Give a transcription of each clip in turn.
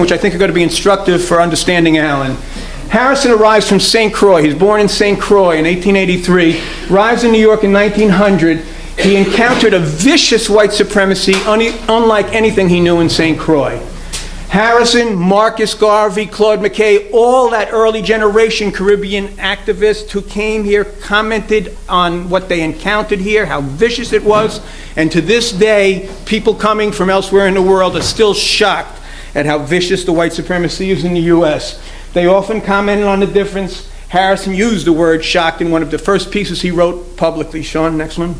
which I think are going to be instructive for understanding Alan. Harrison arrives from St. Croix. He's born in St. Croix in 1883, arrives in New York in 1900. He encountered a vicious white supremacy unlike anything he knew in St. Croix. Harrison, Marcus Garvey, Claude McKay, all that early generation Caribbean activists who came here commented on what they encountered here, how vicious it was, and to this day, people coming from elsewhere in the world are still shocked at how vicious the white supremacy is in the U.S. They often commented on the difference. Harrison used the word shocked in one of the first pieces he wrote publicly. Sean, next one.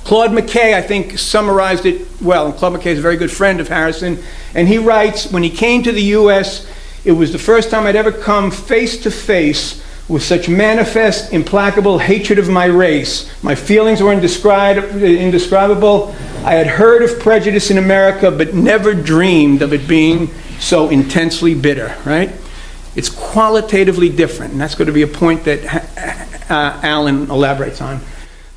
Claude McKay, I think, summarized it well. And Claude McKay is a very good friend of Harrison. And he writes, when he came to the U.S., it was the first time I'd ever come face to face with such manifest, implacable hatred of my race. My feelings were indescribable. I had heard of prejudice in America, but never dreamed of it being so intensely bitter, right? It's qualitatively different, and that's going to be a point that Alan elaborates on.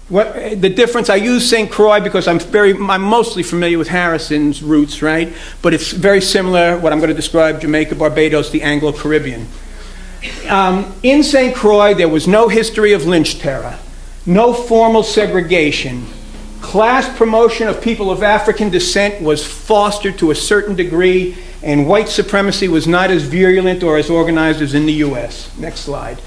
The difference, I use St. Croix because I'm mostly familiar with Harrison's roots, right? But it's very similar, what I'm going to describe, Jamaica, Barbados, the Anglo-Caribbean. In St. Croix, there was no history of lynch terror, no formal segregation. Class promotion of people of African descent was fostered to a certain degree, and white supremacy was not as virulent or as organized as in the U.S. Next slide.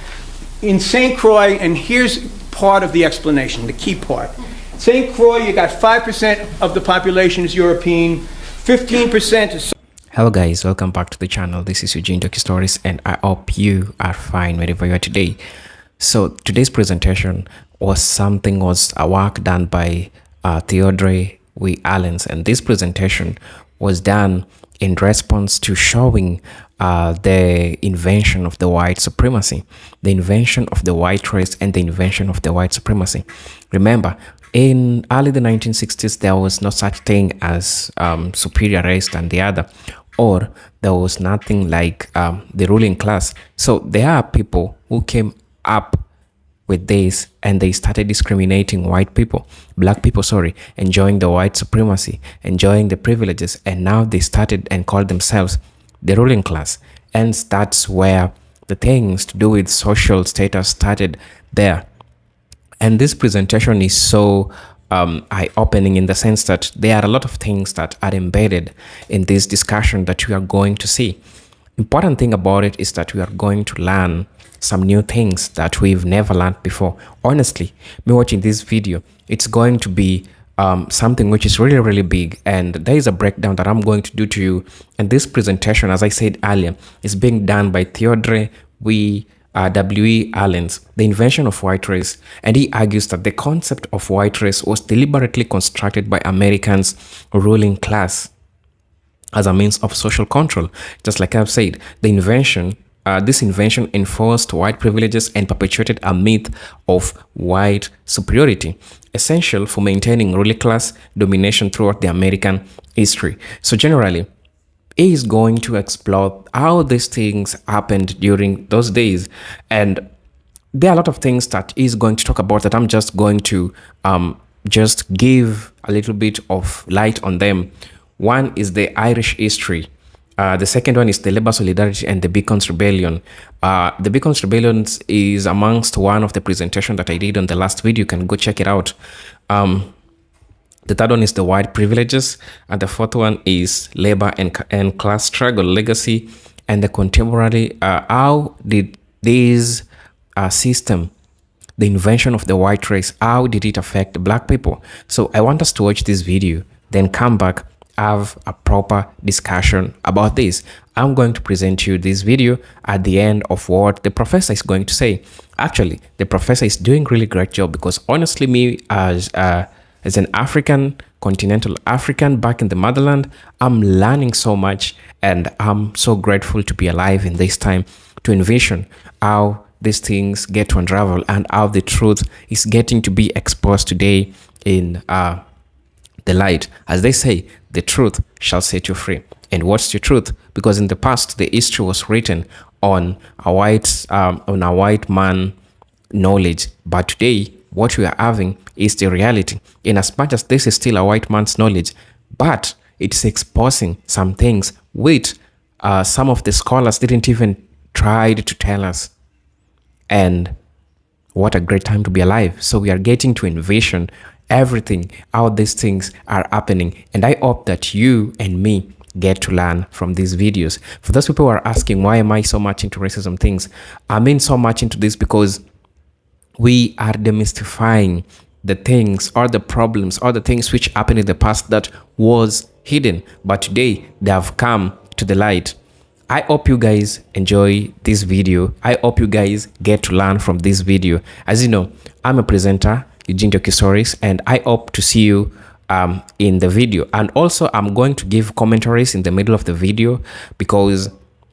In St. Croix, and here's part of the explanation, the key part. St. Croix, you got 5% of the population is European, 15% is... Hello guys, welcome back to the channel. This is Eugene Talking Stories, and I hope you are fine wherever you are today. So today's presentation was a work done by Theodore W. Allens, and this presentation was done in response to showing the invention of the white supremacy, the invention of the white race, and the invention of the white supremacy. Remember, in early the 1960s, there was no such thing as superior race than the other, or there was nothing like the ruling class. So there are people who came up with this, and they started discriminating white people, black people, enjoying the white supremacy, enjoying the privileges, and now they started and called themselves the ruling class. And that's where the things to do with social status started there. And this presentation is so eye-opening in the sense that there are a lot of things that are embedded in this discussion that we are going to see. Important thing about it is that we are going to learn some new things that we've never learned before. Honestly, me watching this video, it's going to be something which is really, really big, and there is a breakdown that I'm going to do to you. And this presentation, as I said earlier, is being done by Theodore W. Allens, The Invention of White Race, and he argues that the concept of white race was deliberately constructed by Americans' ruling class as a means of social control. Just like I've said, this invention enforced white privileges and perpetuated a myth of white superiority, essential for maintaining ruling class domination throughout the American history. So generally, he is going to explore how these things happened during those days, and there are a lot of things that he's going to talk about that I'm just going to just give a little bit of light on them. One is the Irish history. The second one is the Labor Solidarity and the Beacons Rebellion. The Beacons Rebellion is amongst one of the presentation that I did on the last video. You can go check it out. The third one is the white privileges, and the fourth one is labor and class struggle legacy, and the contemporary. How did this system, the invention of the white race, how did it affect black people? So I want us to watch this video, then come back, have a proper discussion about this. I'm going to present you this video at the end of what the professor is going to say. Actually, the professor is doing really great job, because honestly, me as an African, continental African back in the motherland, I'm learning so much, and I'm so grateful to be alive in this time to envision how these things get to unravel and how the truth is getting to be exposed today in the light. As they say, the truth shall set you free. And what's the truth? Because in the past, the history was written on a white man knowledge, but today what we are having is the reality. In as much as this is still a white man's knowledge, but it's exposing some things with some of the scholars didn't even try to tell us. And what a great time to be alive. So we are getting to envision everything, how these things are happening. And I hope that you and me get to learn from these videos. For those people who are asking, why am I so much into racism things? I'm in so much into this because we are demystifying the things or the problems or the things which happened in the past that was hidden, but today they have come to the light. I hope you guys enjoy this video. I hope you guys get to learn from this video. As you know, I'm a presenter, Eugene Stories, and I hope to see you in the video. And also, I'm going to give commentaries in the middle of the video because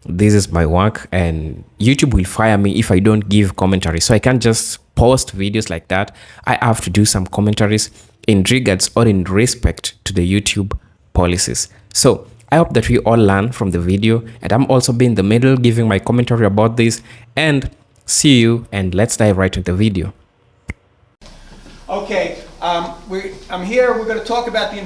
this is my work and YouTube will fire me if I don't give commentary. So I can't just post videos like that. I have to do some commentaries in regards or in respect to the YouTube policies. So I hope that we all learn from the video, and I'm also being in the middle giving my commentary about this. And see you, and let's dive right into the video. Okay, I'm here. We're going to talk about the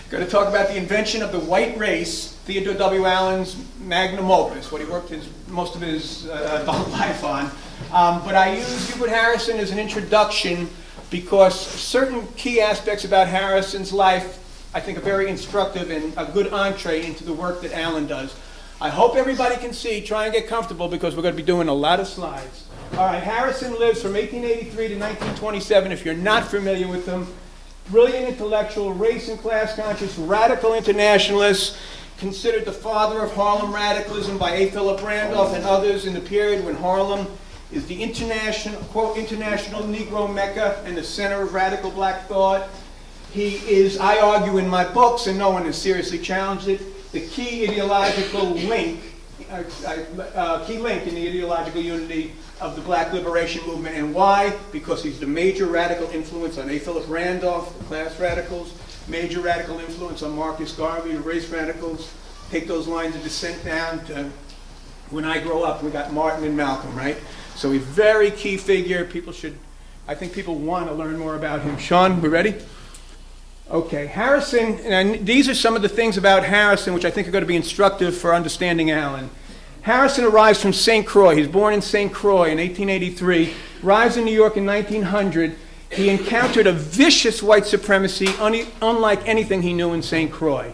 going to talk about the invention of the white race, Theodore W. Allen's magnum opus, what he worked most of his adult life on. But I use Hubert Harrison as an introduction because certain key aspects about Harrison's life I think are very instructive and a good entree into the work that Allen does. I hope everybody can see. Try and get comfortable because we're going to be doing a lot of slides. All right, Harrison lives from 1883 to 1927. If you're not familiar with him, brilliant intellectual, race and class conscious, radical internationalist, considered the father of Harlem radicalism by A. Philip Randolph and others in the period when Harlem is the international, quote, international Negro Mecca and the center of radical black thought. He is, I argue in my books, and no one has seriously challenged it, the key ideological link, key link in the ideological unity of the black liberation movement. And why? Because he's the major radical influence on A. Philip Randolph, the class radicals, major radical influence on Marcus Garvey, the race radicals. Take those lines of descent down to when I grow up, we got Martin and Malcolm, right? So he's a very key figure. People should, I think people want to learn more about him. Sean, we ready? Okay, Harrison, and these are some of the things about Harrison which I think are going to be instructive for understanding Allen. Harrison arrives from St. Croix. He's born in St. Croix in 1883, arrives in New York in 1900. He encountered a vicious white supremacy unlike anything he knew in St. Croix.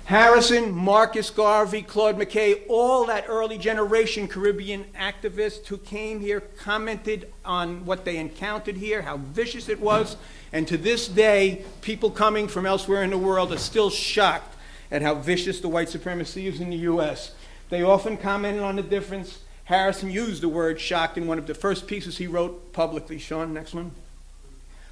Harrison, Marcus Garvey, Claude McKay, all that early generation Caribbean activists who came here commented on what they encountered here, how vicious it was. And to this day, people coming from elsewhere in the world are still shocked at how vicious the white supremacy is in the U.S. They often commented on the difference. Harrison used the word shocked in one of the first pieces he wrote publicly. Sean, next one.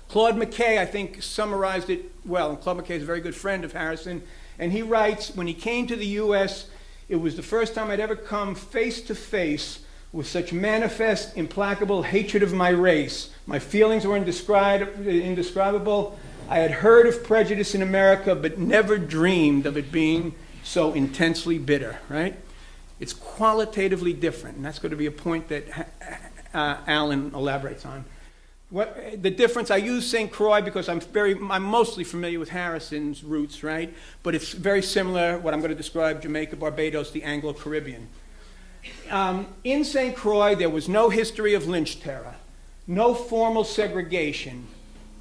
Claude McKay, I think, summarized it well. And Claude McKay is a very good friend of Harrison. And he writes, when he came to the U.S., it was the first time I'd ever come face to face with such manifest, implacable hatred of my race. My feelings were indescribable. I had heard of prejudice in America, but never dreamed of it being so intensely bitter, right? It's qualitatively different, and that's going to be a point that Allen elaborates on. The difference, I use St. Croix because I'm mostly familiar with Harrison's roots, right? But it's very similar, what I'm going to describe, Jamaica, Barbados, the Anglo-Caribbean. In St. Croix, there was no history of lynch terror, no formal segregation.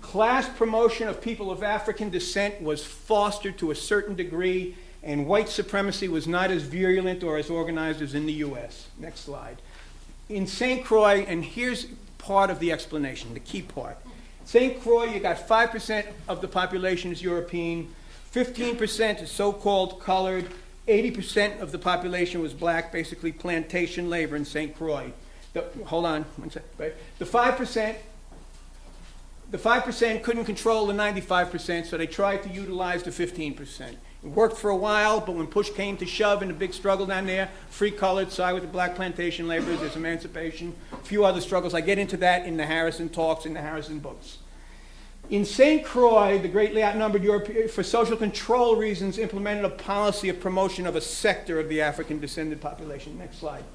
Class promotion of people of African descent was fostered to a certain degree, and white supremacy was not as virulent or as organized as in the U.S. Next slide. In St. Croix, and here's part of the explanation, the key part. St. Croix, you got 5% of the population is European, 15% is so-called colored, 80% of the population was black, basically plantation labor in St. Croix. Hold on one second. Right? The 5% couldn't control the 95%, so they tried to utilize the 15%. It worked for a while, but when push came to shove in a big struggle down there, free colored side with the black plantation laborers, there's emancipation, a few other struggles. I get into that in the Harrison talks, in the Harrison books. In St. Croix, the greatly outnumbered Europeans, for social control reasons, implemented a policy of promotion of a sector of the African descended population. Next slide.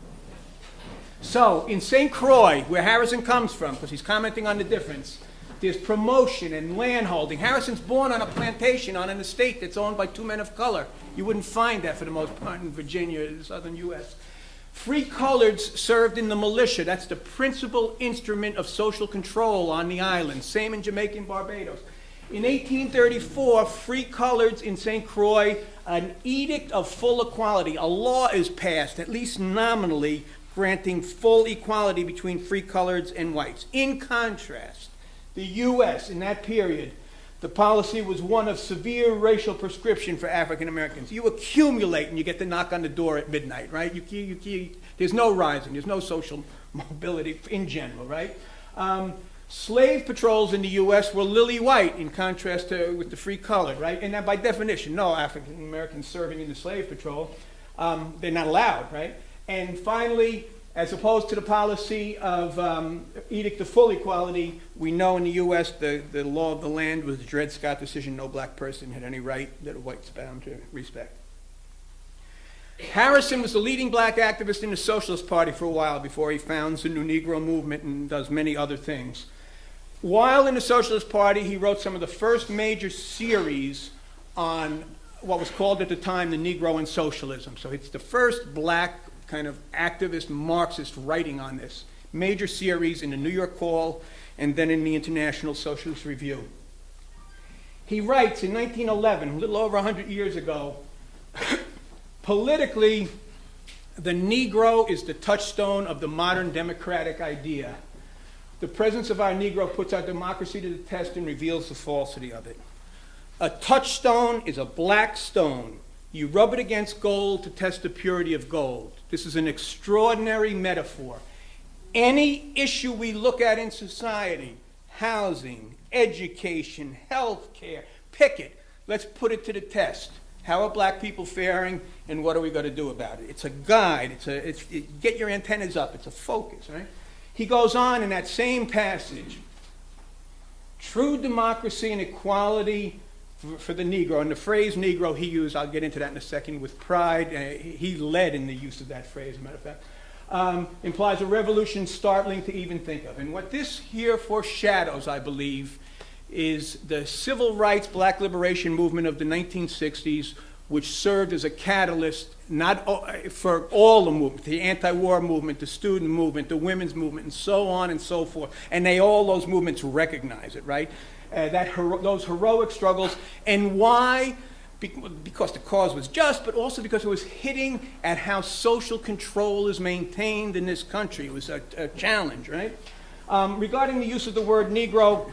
So, in St. Croix, where Harrison comes from, because he's commenting on the difference, There's promotion and landholding. Harrison's born on a plantation on an estate that's owned by 2 men of color. You wouldn't find that for the most part in Virginia, the southern U.S. Free coloreds served in the militia. That's the principal instrument of social control on the island. Same in Jamaica and Barbados. In 1834, free coloreds in St. Croix, an edict of full equality. A law is passed, at least nominally, granting full equality between free coloreds and whites. In contrast, the U.S. in that period, the policy was one of severe racial prescription for African Americans. You accumulate and you get to knock on the door at midnight, right? There's no rising, there's no social mobility in general, right? Slave patrols in the U.S. were lily white in contrast to with the free colored, right? And that by definition, no African Americans serving in the slave patrol, they're not allowed, right? And finally, as opposed to the policy of edict of full equality, we know in the U.S. the law of the land was the Dred Scott decision. No black person had any right that a white's bound to respect. Harrison was the leading black activist in the Socialist Party for a while before he founds the New Negro movement and does many other things. While in the Socialist Party, he wrote some of the first major series on what was called at the time the Negro and Socialism. So it's the first black kind of activist Marxist writing on this. Major series in the New York Call and then in the International Socialist Review. He writes in 1911, a little over 100 years ago, politically, the Negro is the touchstone of the modern democratic idea. The presence of our Negro puts our democracy to the test and reveals the falsity of it. A touchstone is a black stone. You rub it against gold to test the purity of gold. This is an extraordinary metaphor. Any issue we look at in society, housing, education, health care, pick it. Let's put it to the test. How are black people faring and what are we going to do about it? It's a guide. Get your antennas up. It's a focus, right? He goes on in that same passage. True democracy and equality for the Negro, and the phrase Negro he used, I'll get into that in a second, with pride. He led in the use of that phrase, as a matter of fact, implies a revolution startling to even think of. And what this here foreshadows, I believe, is the civil rights black liberation movement of the 1960s, which served as a catalyst not for all the movement, the anti-war movement, the student movement, the women's movement, and so on and so forth. And those movements recognize it, right? Those heroic struggles. And why? Because the cause was just, but also because it was hitting at how social control is maintained in this country. It was a challenge, right? Regarding the use of the word Negro,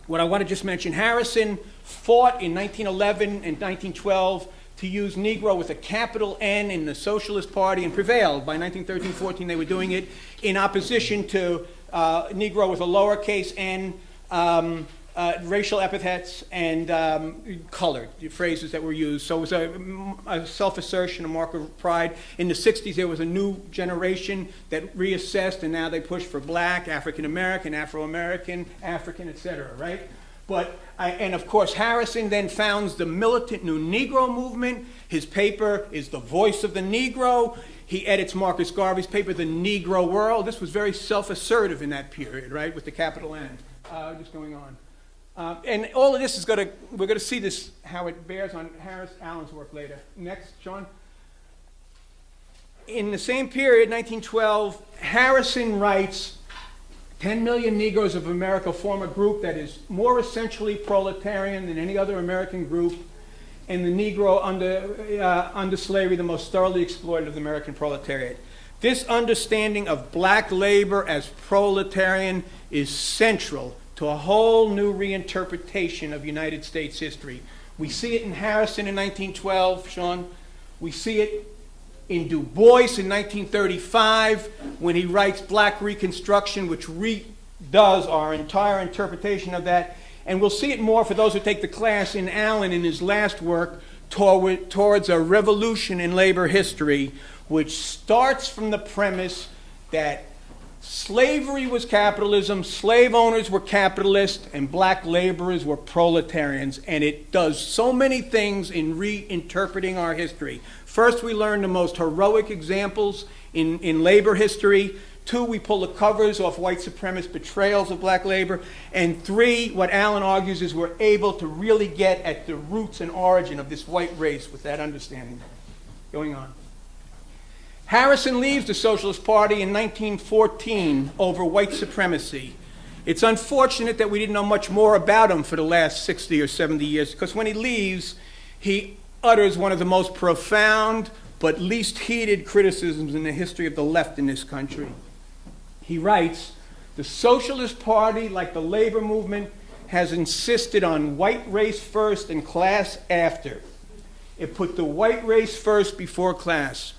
what I want to just mention, Harrison fought in 1911 and 1912 to use Negro with a capital N in the Socialist Party and prevailed. By 1913-14 they were doing it in opposition to Negro with a lowercase n, racial epithets and colored phrases that were used. So it was a self-assertion, a mark of pride. In the 60s there was a new generation that reassessed, and now they push for black, African-American, Afro-American, African, etc., right? And of course Harrison then founds the militant New Negro movement. His paper is The Voice of the Negro. He edits Marcus Garvey's paper, The Negro World. This was very self-assertive in that period, right, with the capital N. Just going on. And all of this is we're going to see this, how it bears on Harris Allen's work later. Next, Sean. In the same period, 1912, Harrison writes, 10 million Negroes of America form a group that is more essentially proletarian than any other American group, and the Negro under slavery, the most thoroughly exploited of the American proletariat. This understanding of black labor as proletarian is central to a whole new reinterpretation of United States history. We see it in Harrison in 1912, Sean. We see it in Du Bois in 1935 when he writes Black Reconstruction, which redoes our entire interpretation of that. And we'll see it more for those who take the class in Allen in his last work, Towards a Revolution in Labor History, which starts from the premise that slavery was capitalism, slave owners were capitalists, and black laborers were proletarians. And it does so many things in reinterpreting our history. First, we learn the most heroic examples in labor history 2, we pull the covers off white supremacist betrayals of black labor. And 3, what Allen argues is we're able to really get at the roots and origin of this white race with that understanding going on. Harrison leaves the Socialist Party in 1914 over white supremacy. It's unfortunate that we didn't know much more about him for the last 60 or 70 years, because when he leaves, he utters one of the most profound but least heeded criticisms in the history of the left in this country. He writes, "The Socialist Party, like the labor movement, has insisted on white race first and class after. It put the white race first before class."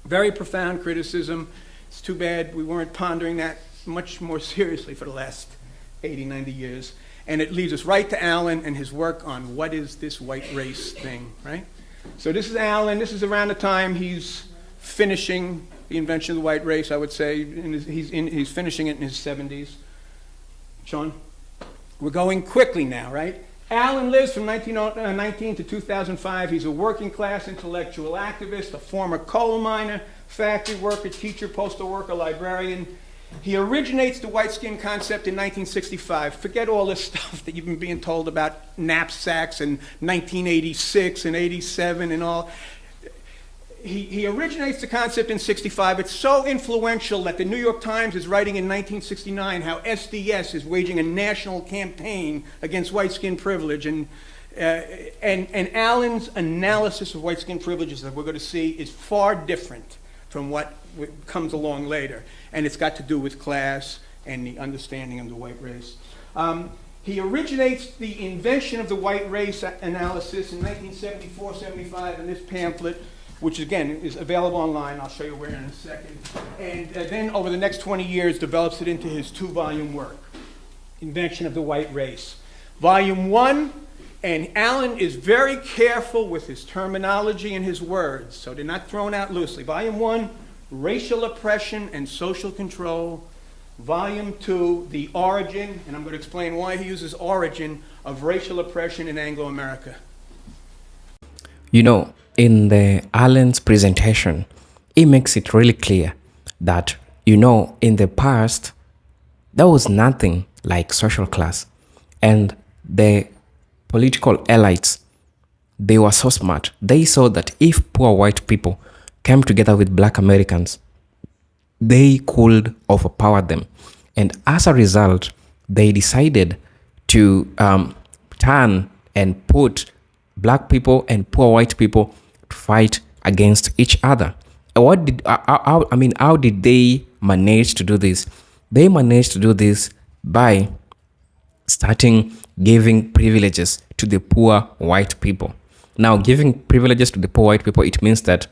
Very profound criticism. It's too bad we weren't pondering that much more seriously for the last 80, 90 years. And it leads us right to Allen and his work on what is this white race thing, right? So this is Allen. This is around the time he's finishing the invention of the white race, I would say. He's finishing it in his 70s. Sean? We're going quickly now, right? Allen lives from 1919 to 2005. He's a working class intellectual activist, a former coal miner, factory worker, teacher, postal worker, librarian. He originates the white skin concept in 1965. Forget all this stuff that you've been being told about knapsacks and 1986 and 87 and all. He originates the concept in 65. It's so influential that the New York Times is writing in 1969 how SDS is waging a national campaign against white skin privilege. And Allen's analysis of white skin privileges that we're going to see is far different from what comes along later. And it's got to do with class and the understanding of the white race. He originates the invention of the white race analysis in 1974-75 in this pamphlet, which again is available online. I'll show you where in a second. And then over the next 20 years develops it into his 2-volume work, Invention of the White Race. Volume 1, and Allen is very careful with his terminology and his words, so they're not thrown out loosely. Volume 1, Racial Oppression and Social Control. Volume 2, The Origin, and I'm going to explain why he uses origin, of racial oppression in Anglo-America. You know, in the Allen's presentation, he makes it really clear that, you know, in the past, there was nothing like social class. And the political elites, they were so smart. They saw that if poor white people came together with black Americans, they could overpower them. And as a result, they decided to turn and put black people and poor white people to fight against each other. How did they manage to do this? They managed to do this by starting giving privileges to the poor white people. Now, giving privileges to the poor white people, it means that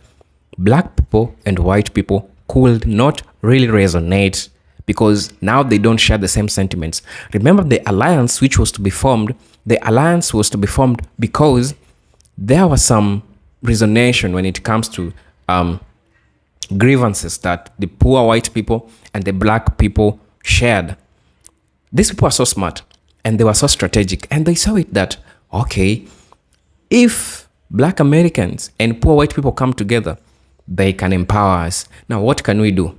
black people and white people could not really resonate because now they don't share the same sentiments. Remember the alliance which was to be formed? The alliance was to be formed because there was some resonation when it comes to grievances that the poor white people and the black people shared. These people are so smart and they were so strategic, and they saw it that, okay, if black Americans and poor white people come together, they can empower us. Now, what can we do?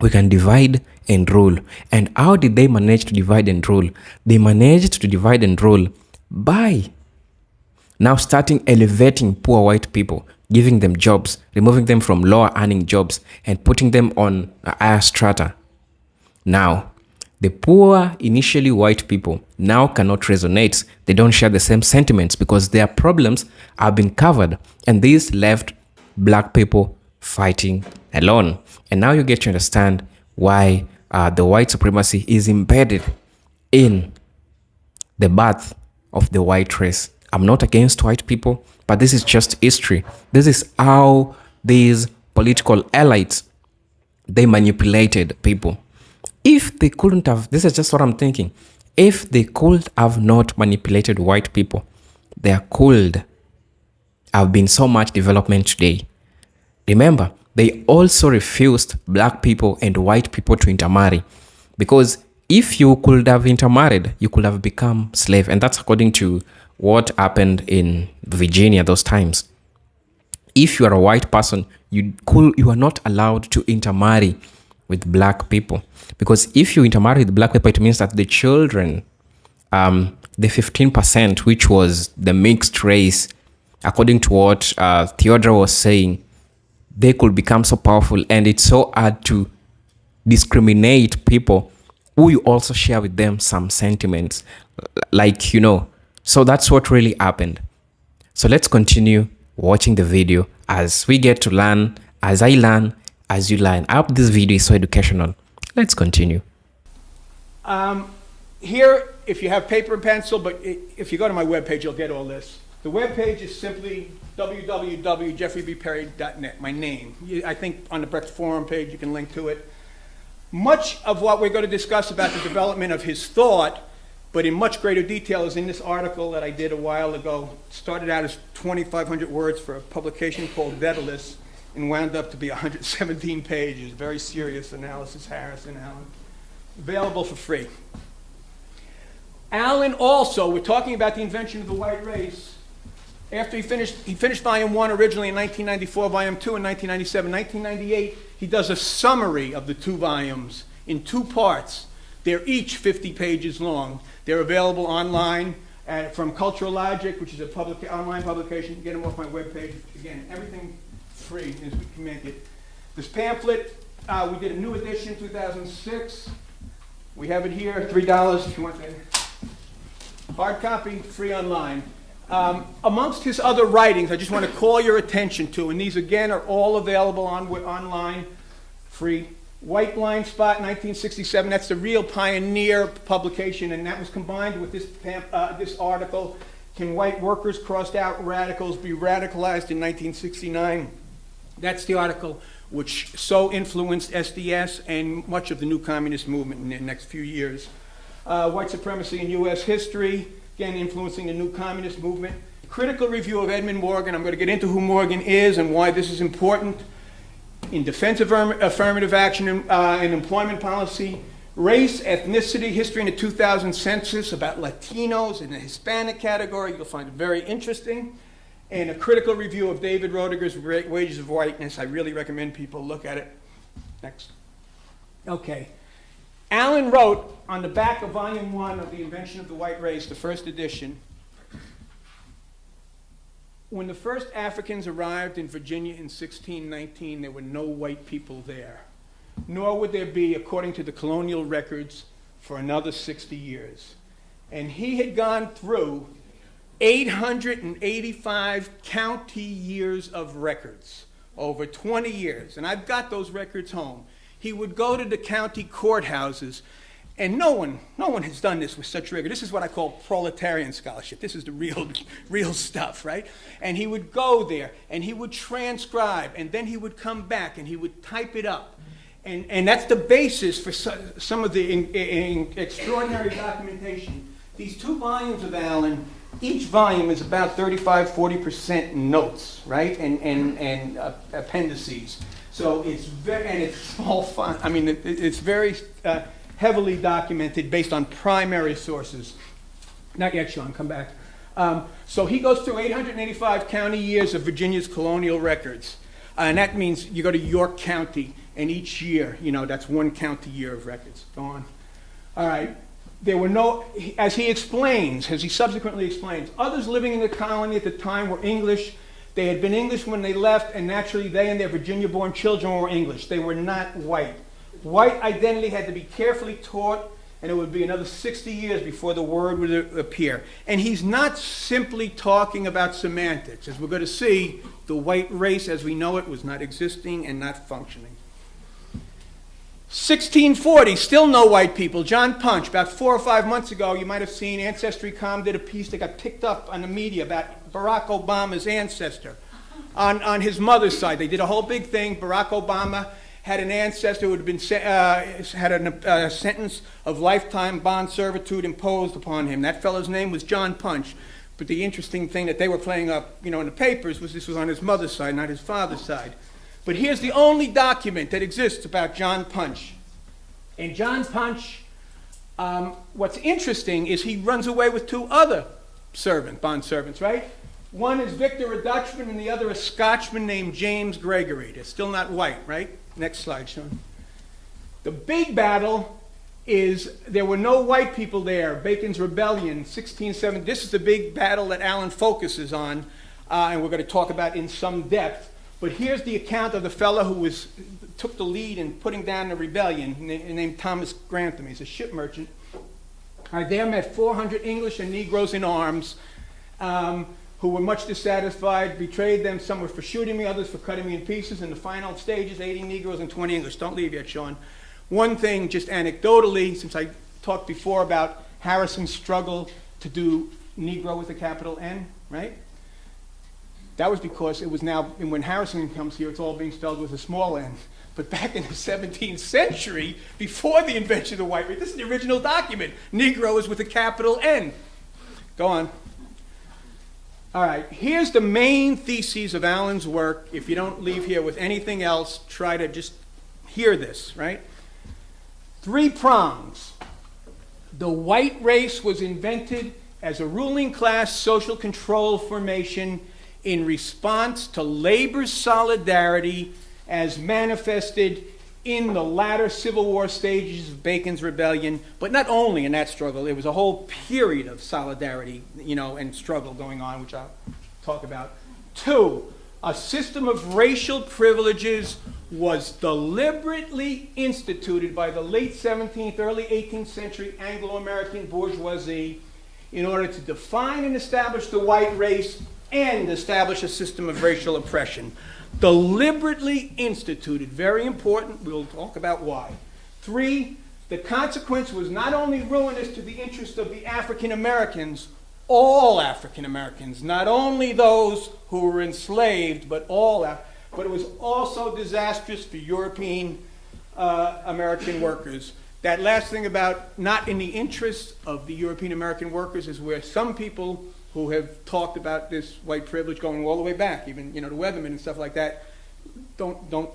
We can divide and rule. And how did they manage to divide and rule? They managed to divide and rule by now starting elevating poor white people, giving them jobs, removing them from lower earning jobs, and putting them on a higher strata. Now, the poor, initially white people, now cannot resonate. They don't share the same sentiments because their problems have been covered, and this left black people fighting alone. And now you get to understand why the white supremacy is embedded in the birth of the white race. I'm not against white people, but this is just history. This is how these political elites, they manipulated people. If they couldn't have, this is just what I'm thinking, if they could have not manipulated white people, there could have been so much development today. Remember, they also refused black people and white people to intermarry, because if you could have intermarried, you could have become slave. And that's according to what happened in Virginia those times. If you are a white person, you are not allowed to intermarry with black people. Because if you intermarry with black people, it means that the children, the 15%, which was the mixed race, according to what Theodore was saying, they could become so powerful, and it's so hard to discriminate people who you also share with them some sentiments, like, you know. So that's what really happened. So let's continue watching the video as we get to learn, as I learn, as you learn. I hope this video is so educational. Let's continue. Here, if you have paper and pencil, but if you go to my webpage, you'll get all this. The webpage is simply www.jeffreybperry.net, my name. I think on the Brecht Forum page you can link to it. Much of what we're going to discuss about the development of his thought, but in much greater detail, is in this article that I did a while ago. It started out as 2,500 words for a publication called Daedalus and wound up to be 117 pages. Very serious analysis, Harrison, Alan. Available for free. Alan also, we're talking about the invention of the white race. After he finished volume 1 originally in 1994, volume 2 in 1997. 1998, he does a summary of the 2 volumes in 2 parts. They're each 50 pages long. They're available online from Cultural Logic, which is a online publication. You can get them off my webpage. Again, everything free as we can make it. This pamphlet, we did a new edition, 2006. We have it here, $3 if you want the hard copy, free online. Amongst his other writings, I just want to call your attention to, and these again are all available online, free. White Blind Spot, 1967. That's the real pioneer publication, and that was combined with this article. Can white workers crossed out radicals be radicalized in 1969? That's the article which so influenced SDS and much of the new communist movement in the next few years. White Supremacy in U.S. History, again influencing the new communist movement. Critical review of Edmund Morgan. I'm going to get into who Morgan is and why this is important. In defense of affirmative action and employment policy. Race, ethnicity, history in the 2000 census about Latinos in the Hispanic category. You'll find it very interesting. And a critical review of David Roediger's Wages of Whiteness. I really recommend people look at it. Next. Okay. Alan wrote on the back of volume 1 of The Invention of the White Race, the first edition, when the first Africans arrived in Virginia in 1619, there were no white people there, nor would there be, according to the colonial records, for another 60 years. And he had gone through 885 county years of records over 20 years, and I've got those records home. He would go to the county courthouses, and no one has done this with such rigor. This is what I call proletarian scholarship. This is the real stuff, right? And he would go there, and he would transcribe, and then he would come back, and he would type it up. And that's the basis for some of the extraordinary documentation. These 2 volumes of Alan, each volume is about 35–40% notes, right? And appendices. So it's it's all fun. I mean, it's very heavily documented based on primary sources. Not yet, Sean, come back. So he goes through 885 county years of Virginia's colonial records. And that means you go to York County, and each year, that's 1 county year of records. Go on. All right. There were no, as he subsequently explains, others living in the colony at the time were English. They had been English when they left, and naturally they and their Virginia-born children were English. They were not white. White identity had to be carefully taught, and it would be another 60 years before the word would appear. And he's not simply talking about semantics. As we're going to see, the white race as we know it was not existing and not functioning. 1640, still no white people. John Punch, about 4 or 5 months ago, you might have seen Ancestry.com did a piece that got picked up on the media about Barack Obama's ancestor. On his mother's side, they did a whole big thing. Barack Obama had an ancestor who had been had a sentence of lifetime bond servitude imposed upon him. That fellow's name was John Punch. But the interesting thing that they were playing up, in the papers was this was on his mother's side, not his father's side. But here's the only document that exists about John Punch. And John Punch, what's interesting is he runs away with 2 other bond servants, right? One is Victor, a Dutchman, and the other a Scotchman named James Gregory. They're still not white, right? Next slide, Sean. The big battle is there were no white people there. Bacon's Rebellion, 1670. This is the big battle that Allen focuses on, and we're going to talk about in some depth. But here's the account of the fellow who took the lead in putting down the rebellion, named Thomas Grantham. He's a ship merchant. I there met 400 English and Negroes in arms who were much dissatisfied, betrayed them. Some were for shooting me, others for cutting me in pieces. In the final stages, 80 Negroes and 20 English. Don't leave yet, Sean. One thing, just anecdotally, since I talked before about Harrison's struggle to do Negro with a capital N, right? That was because it was now, and when Harrison comes here, it's all being spelled with a small n. But back in the 17th century, before the invention of the white race, this is the original document. Negro is with a capital N. Go on. All right, here's the main theses of Allen's work. If you don't leave here with anything else, try to just hear this, right? 3 prongs. The white race was invented as a ruling class social control formation in response to labor's solidarity as manifested in the latter Civil War stages of Bacon's Rebellion, but not only in that struggle. There was a whole period of solidarity, and struggle going on, which I'll talk about. 2, a system of racial privileges was deliberately instituted by the late 17th, early 18th century Anglo-American bourgeoisie in order to define and establish the white race and establish a system of racial oppression. Deliberately instituted, very important, we'll talk about why. 3, the consequence was not only ruinous to the interest of the African Americans, all African Americans, not only those who were enslaved, but but it was also disastrous for European American workers. That last thing about not in the interest of the European American workers is where some people who have talked about this white privilege going all the way back, even, the Weathermen and stuff like that, don't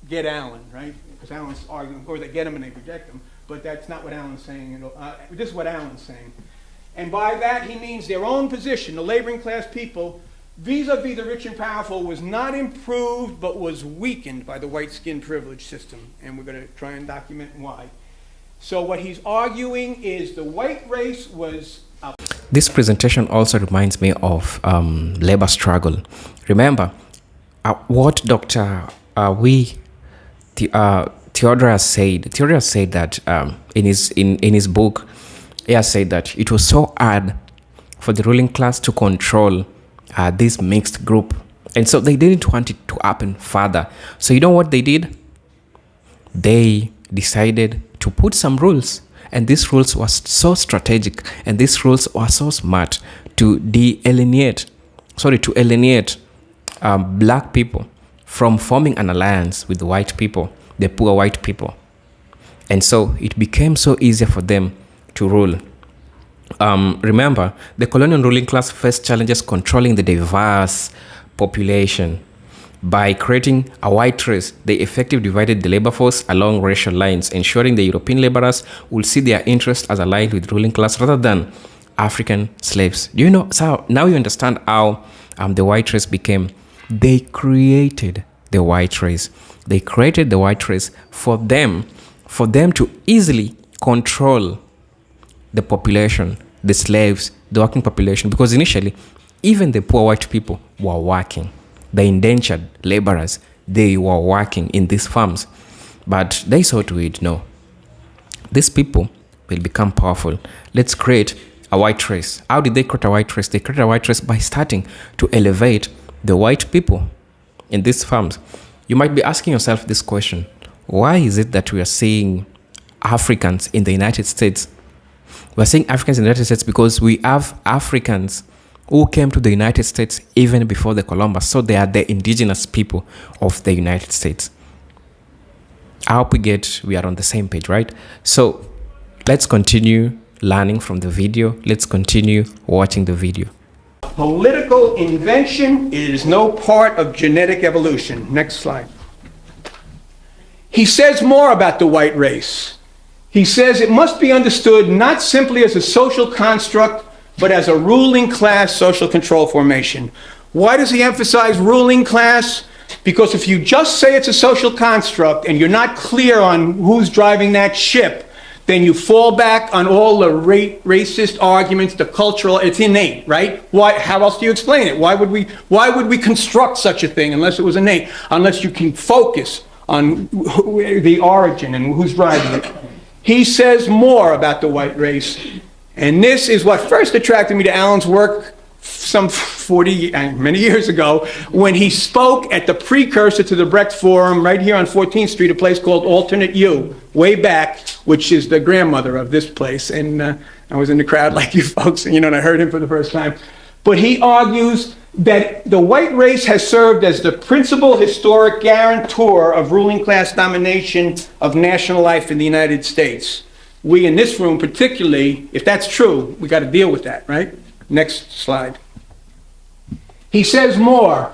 get Allen, right? Because Allen's arguing, or they get him and they reject him, but that's not what Allen's saying. This is what Allen's saying. And by that he means their own position, the laboring class people, vis-a-vis the rich and powerful, was not improved, but was weakened by the white skin privilege system. And we're going to try and document why. So what he's arguing is the white race was... This presentation also reminds me of labor struggle. Remember, what Dr. Theodorus said that in his book, he has said that it was so hard for the ruling class to control this mixed group. And so they didn't want it to happen further. So you know what they did? They decided to put some rules. And these rules were so strategic, and these rules were so smart to alienate black people from forming an alliance with the white people, the poor white people. And so it became so easier for them to rule. Remember, the colonial ruling class faced challenges controlling the diverse population. By creating a white race, they effectively divided the labor force along racial lines, ensuring the European laborers would see their interests as aligned with ruling class rather than African slaves. Do you know? So now you understand how the white race became. They created the white race. They created the white race for them to easily control the population, the slaves, the working population, because initially, even the poor white people were working. The indentured laborers, they were working in these farms. But they saw to it, no, these people will become powerful. Let's create a white race. How did they create a white race? They created a white race by starting to elevate the white people in these farms. You might be asking yourself this question: why is it that we are seeing Africans in the United States? We're seeing Africans in the United States because we have Africans who came to the United States even before the Columbus. So they are the indigenous people of the United States. I hope we are on the same page, right? So let's continue learning from the video. Let's continue watching the video. Political invention is no part of genetic evolution. Next slide. He says more about the white race. He says it must be understood not simply as a social construct, but as a ruling class social control formation. Why does he emphasize ruling class? Because if you just say it's a social construct and you're not clear on who's driving that ship, then you fall back on all the racist arguments, the cultural, it's innate, right? Why, how else do you explain it? Why would we construct such a thing unless it was innate, unless you can focus on the origin and who's driving it? He says more about the white race, and this is what first attracted me to Alan's work some many years ago, when he spoke at the precursor to the Brecht Forum right here on 14th Street, a place called Alternate U, way back, which is the grandmother of this place. And I was in the crowd like you folks, and I heard him for the first time. But he argues that the white race has served as the principal historic guarantor of ruling class domination of national life in the United States. We in this room particularly, if that's true, we got to deal with that, right? Next slide. He says more.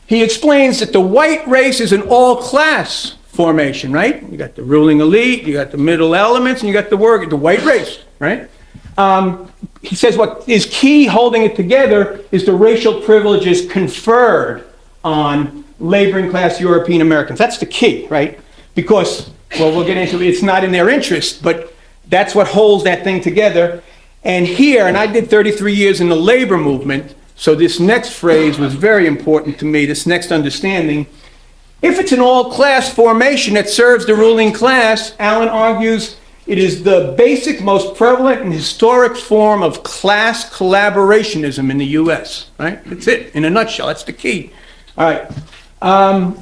He explains that the white race is an all-class formation, right? You got the ruling elite, you got the middle elements, and you got the white race, right? He says what is key holding it together is the racial privileges conferred on laboring class European Americans. That's the key, right? Because, well, we'll get into it, it's not in their interest, but that's what holds that thing together. And here, and I did 33 years in the labor movement, so this next phrase was very important to me, this next understanding. If it's an all-class formation that serves the ruling class, Alan argues it is the basic, most prevalent and historic form of class collaborationism in the U.S., right? That's it, in a nutshell, that's the key. All right.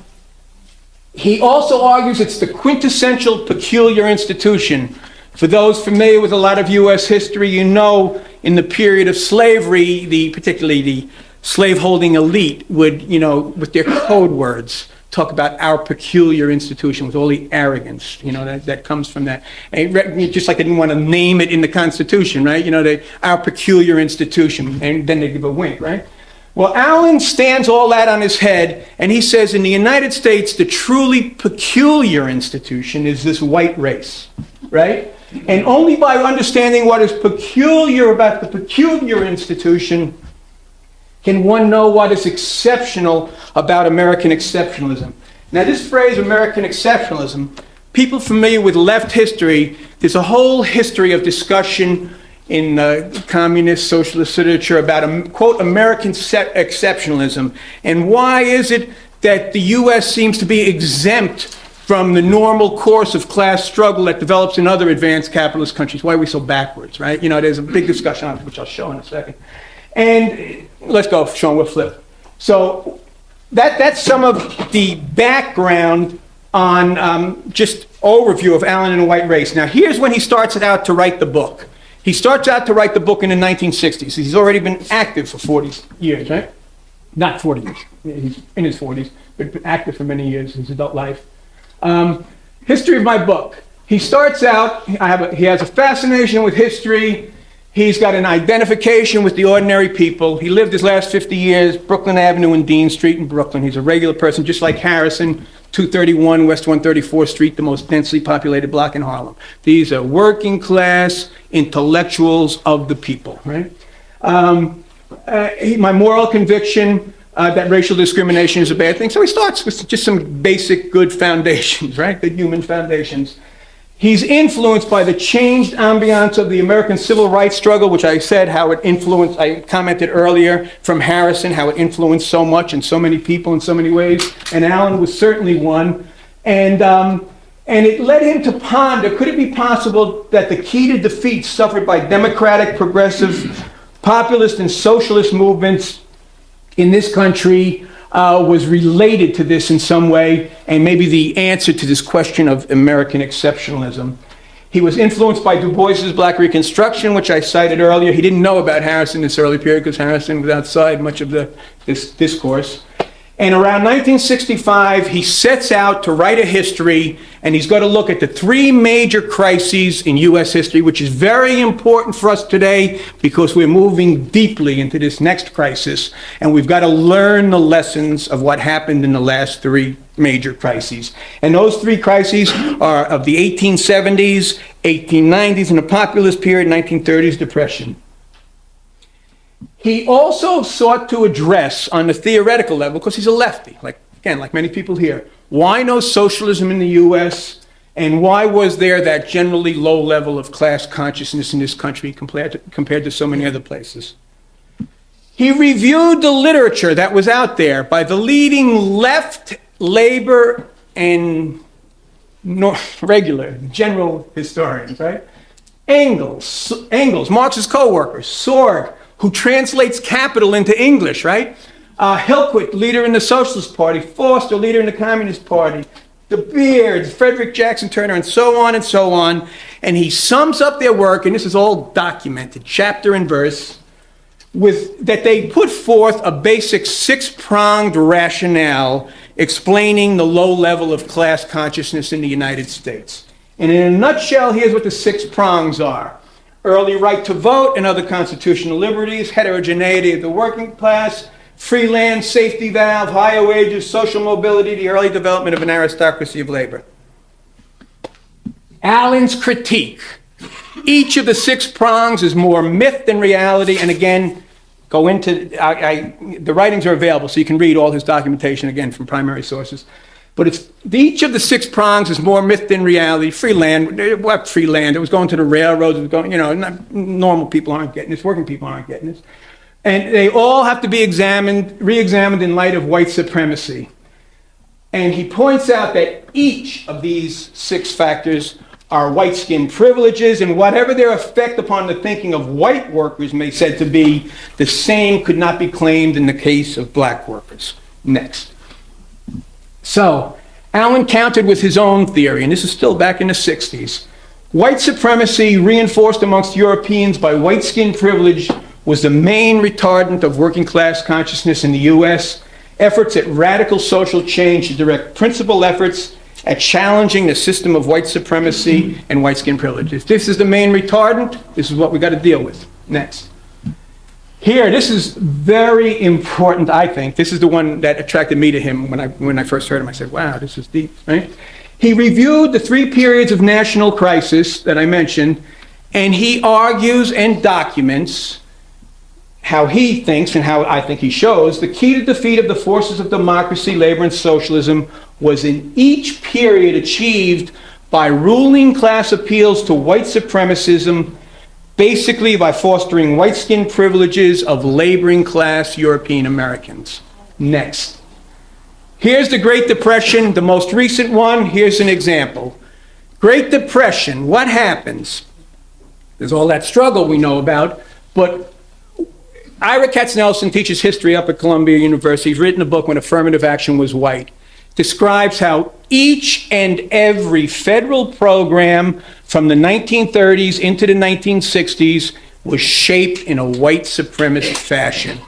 He also argues it's the quintessential peculiar institution. For those familiar with a lot of U.S. history, in the period of slavery, particularly the slaveholding elite would, with their code words, talk about our peculiar institution with all the arrogance, that comes from that. And just like they didn't want to name it in the Constitution, right? Our peculiar institution, and then they give a wink, right? Well, Alan stands all that on his head, and he says in the United States, the truly peculiar institution is this white race, right? And only by understanding what is peculiar about the peculiar institution can one know what is exceptional about American exceptionalism. Now, this phrase, American exceptionalism, people familiar with left history, there's a whole history of discussion in communist, socialist literature about, quote, American exceptionalism. And why is it that the U.S. seems to be exempt from the normal course of class struggle that develops in other advanced capitalist countries? Why are we so backwards, right? There's a big discussion on it, which I'll show in a second. And let's go, Sean, we'll flip. So that's some of the background on just overview of Alan and the White Race. Now, here's when he starts out to write the book. He starts out to write the book in the 1960s. He's already been active for 40 years, right? Not 40 years. He's in his 40s, but been active for many years in his adult life. History of my book. He starts out, he has a fascination with history. He's got an identification with the ordinary people. He lived his last 50 years, Brooklyn Avenue and Dean Street in Brooklyn. He's a regular person, just like Harrison, 231 West 134th Street, the most densely populated block in Harlem. These are working class intellectuals of the people, right? My moral conviction that racial discrimination is a bad thing. So he starts with just some basic good foundations, right? Good human foundations. He's influenced by the changed ambiance of the American civil rights struggle, which I said how it influenced, I commented earlier from Harrison, how it influenced so much and so many people in so many ways. And Alan was certainly one. And it led him to ponder, could it be possible that the key to defeat suffered by democratic, progressive, populist, and socialist movements in this country was related to this in some way, and maybe the answer to this question of American exceptionalism. He was influenced by Du Bois's Black Reconstruction, which I cited earlier. He didn't know about Harrison this early period because Harrison was outside much of this discourse. And around 1965, he sets out to write a history, and he's going to look at the three major crises in U.S. history, which is very important for us today because we're moving deeply into this next crisis, and we've got to learn the lessons of what happened in the last three major crises. And those three crises are of the 1870s, 1890s, and the populist period, 1930s Depression. He also sought to address, on the theoretical level, because he's a lefty, like again, like many people here, why no socialism in the U.S., and why was there that generally low level of class consciousness in this country compared to so many other places? He reviewed the literature that was out there by the leading left, labor, and regular, general historians, right? Engels, Marx's co-worker, Sorg, who translates capital into English, right? Hillquit, leader in the Socialist Party, Foster, leader in the Communist Party, the Beards, Frederick Jackson Turner, and so on and so on. And he sums up their work, and this is all documented, chapter and verse, with that they put forth a basic six-pronged rationale explaining the low level of class consciousness in the United States. And in a nutshell, here's what the six prongs are. Early right to vote and other constitutional liberties, heterogeneity of the working class, free land, safety valve, higher wages, social mobility, the early development of an aristocracy of labor. Allen's critique. Each of the six prongs is more myth than reality, and again, go into, the writings are available, so you can read all his documentation, again, from primary sources. But each of the six prongs is more myth than reality. Free land, what free land? It was going to the railroads, it was going, normal people aren't getting this, working people aren't getting this. And they all have to be re-examined in light of white supremacy. And he points out that each of these six factors are white skin privileges, and whatever their effect upon the thinking of white workers may said to be, the same could not be claimed in the case of black workers. Next. So, Allen countered with his own theory, and this is still back in the 60s. White supremacy reinforced amongst Europeans by white skin privilege was the main retardant of working class consciousness in the U.S. Efforts at radical social change to direct principal efforts at challenging the system of white supremacy and white skin privilege. If this is the main retardant, this is what we got to deal with. Next. Here, this is very important, I think. This is the one that attracted me to him when I first heard him. I said, wow, this is deep, right? He reviewed the three periods of national crisis that I mentioned, and he argues and documents how he thinks and how I think he shows the key to defeat of the forces of democracy, labor, and socialism was in each period achieved by ruling class appeals to white supremacism, basically by fostering white skin privileges of laboring class European Americans. Next. Here's the Great Depression, the most recent one. Here's an example. Great Depression, what happens? There's all that struggle we know about, but Ira Katznelson teaches history up at Columbia University. He's written a book, When Affirmative Action Was White. Describes how each and every federal program from the 1930s into the 1960s was shaped in a white supremacist fashion.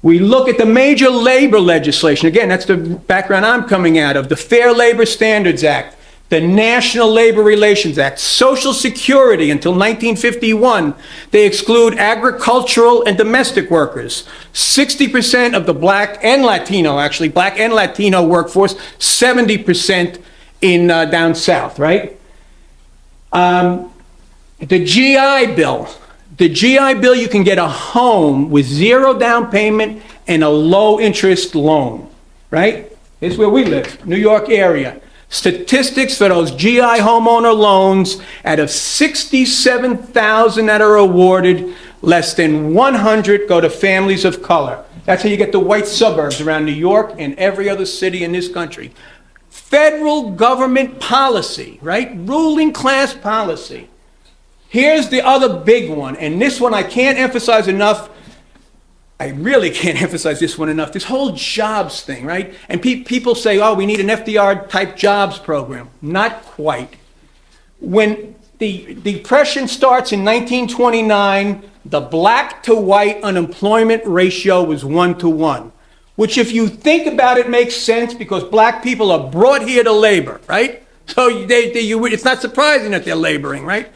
We look at the major labor legislation. Again, that's the background I'm coming out of. The Fair Labor Standards Act, the National Labor Relations Act, Social Security until 1951. They exclude agricultural and domestic workers. 60% of the black and Latino workforce, 70% in down south, right? The GI Bill. The GI Bill, you can get a home with zero down payment and a low interest loan, right? Here's where we live, New York area. Statistics for those GI homeowner loans, out of 67,000 that are awarded, less than 100 go to families of color. That's how you get the white suburbs around New York and every other city in this country. Federal government policy, right? Ruling class policy. Here's the other big one, and this one I can't emphasize enough. I really can't emphasize this one enough. This whole jobs thing, right? And people say, oh, we need an FDR-type jobs program. Not quite. When the Depression starts in 1929, the black to white unemployment ratio was 1-to-1, which if you think about it makes sense because black people are brought here to labor, right? So it's not surprising that they're laboring, right?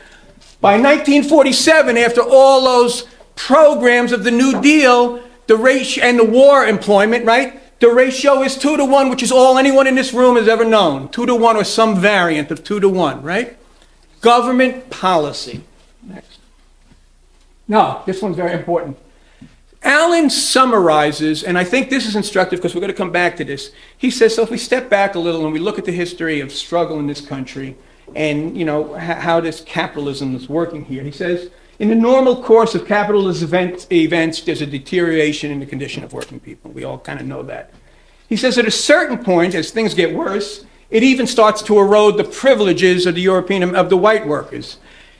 By 1947, after all those programs of the New Deal, the ratio and the war employment, right? The ratio is 2-to-1, which is all anyone in this room has ever known. 2-to-1 or some variant of 2-to-1, right? Government policy. Next. No, this one's very important. Allen summarizes, and I think this is instructive because we're going to come back to this. He says, so if we step back a little and we look at the history of struggle in this country and, how this capitalism is working here, he says, in the normal course of capitalist events, there's a deterioration in the condition of working people. We all kind of know that. He says at a certain point, as things get worse, it even starts to erode the privileges of the white workers.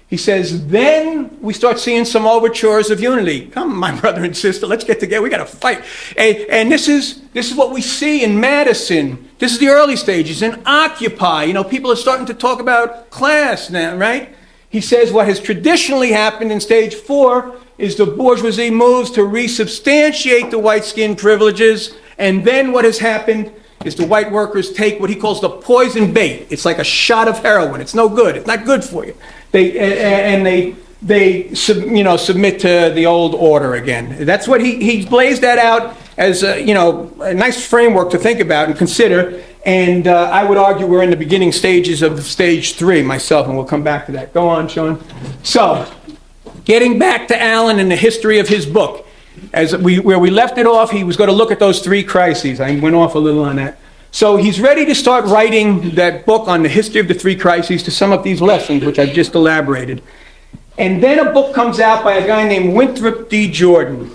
He says, then we start seeing some overtures of unity. Come, my brother and sister, let's get together. We got to fight. And this is what we see in Madison. This is the early stages. In Occupy, people are starting to talk about class now, right? He says what has traditionally happened in stage 4 is the bourgeoisie moves to resubstantiate the white skin privileges. And then what has happened is the white workers take what he calls the poison bait. It's like a shot of heroin. It's no good. It's not good for you. They submit to the old order again. That's what he blazed that out as a nice framework to think about and consider. And I would argue we're in the beginning stages of stage 3 myself, and we'll come back to that. Go on, Sean. So, getting back to Allen and the history of his book, where we left it off, he was going to look at those 3 crises. I went off a little on that. So he's ready to start writing that book on the history of the 3 crises to sum up these lessons, which I've just elaborated. And then a book comes out by a guy named Winthrop D. Jordan.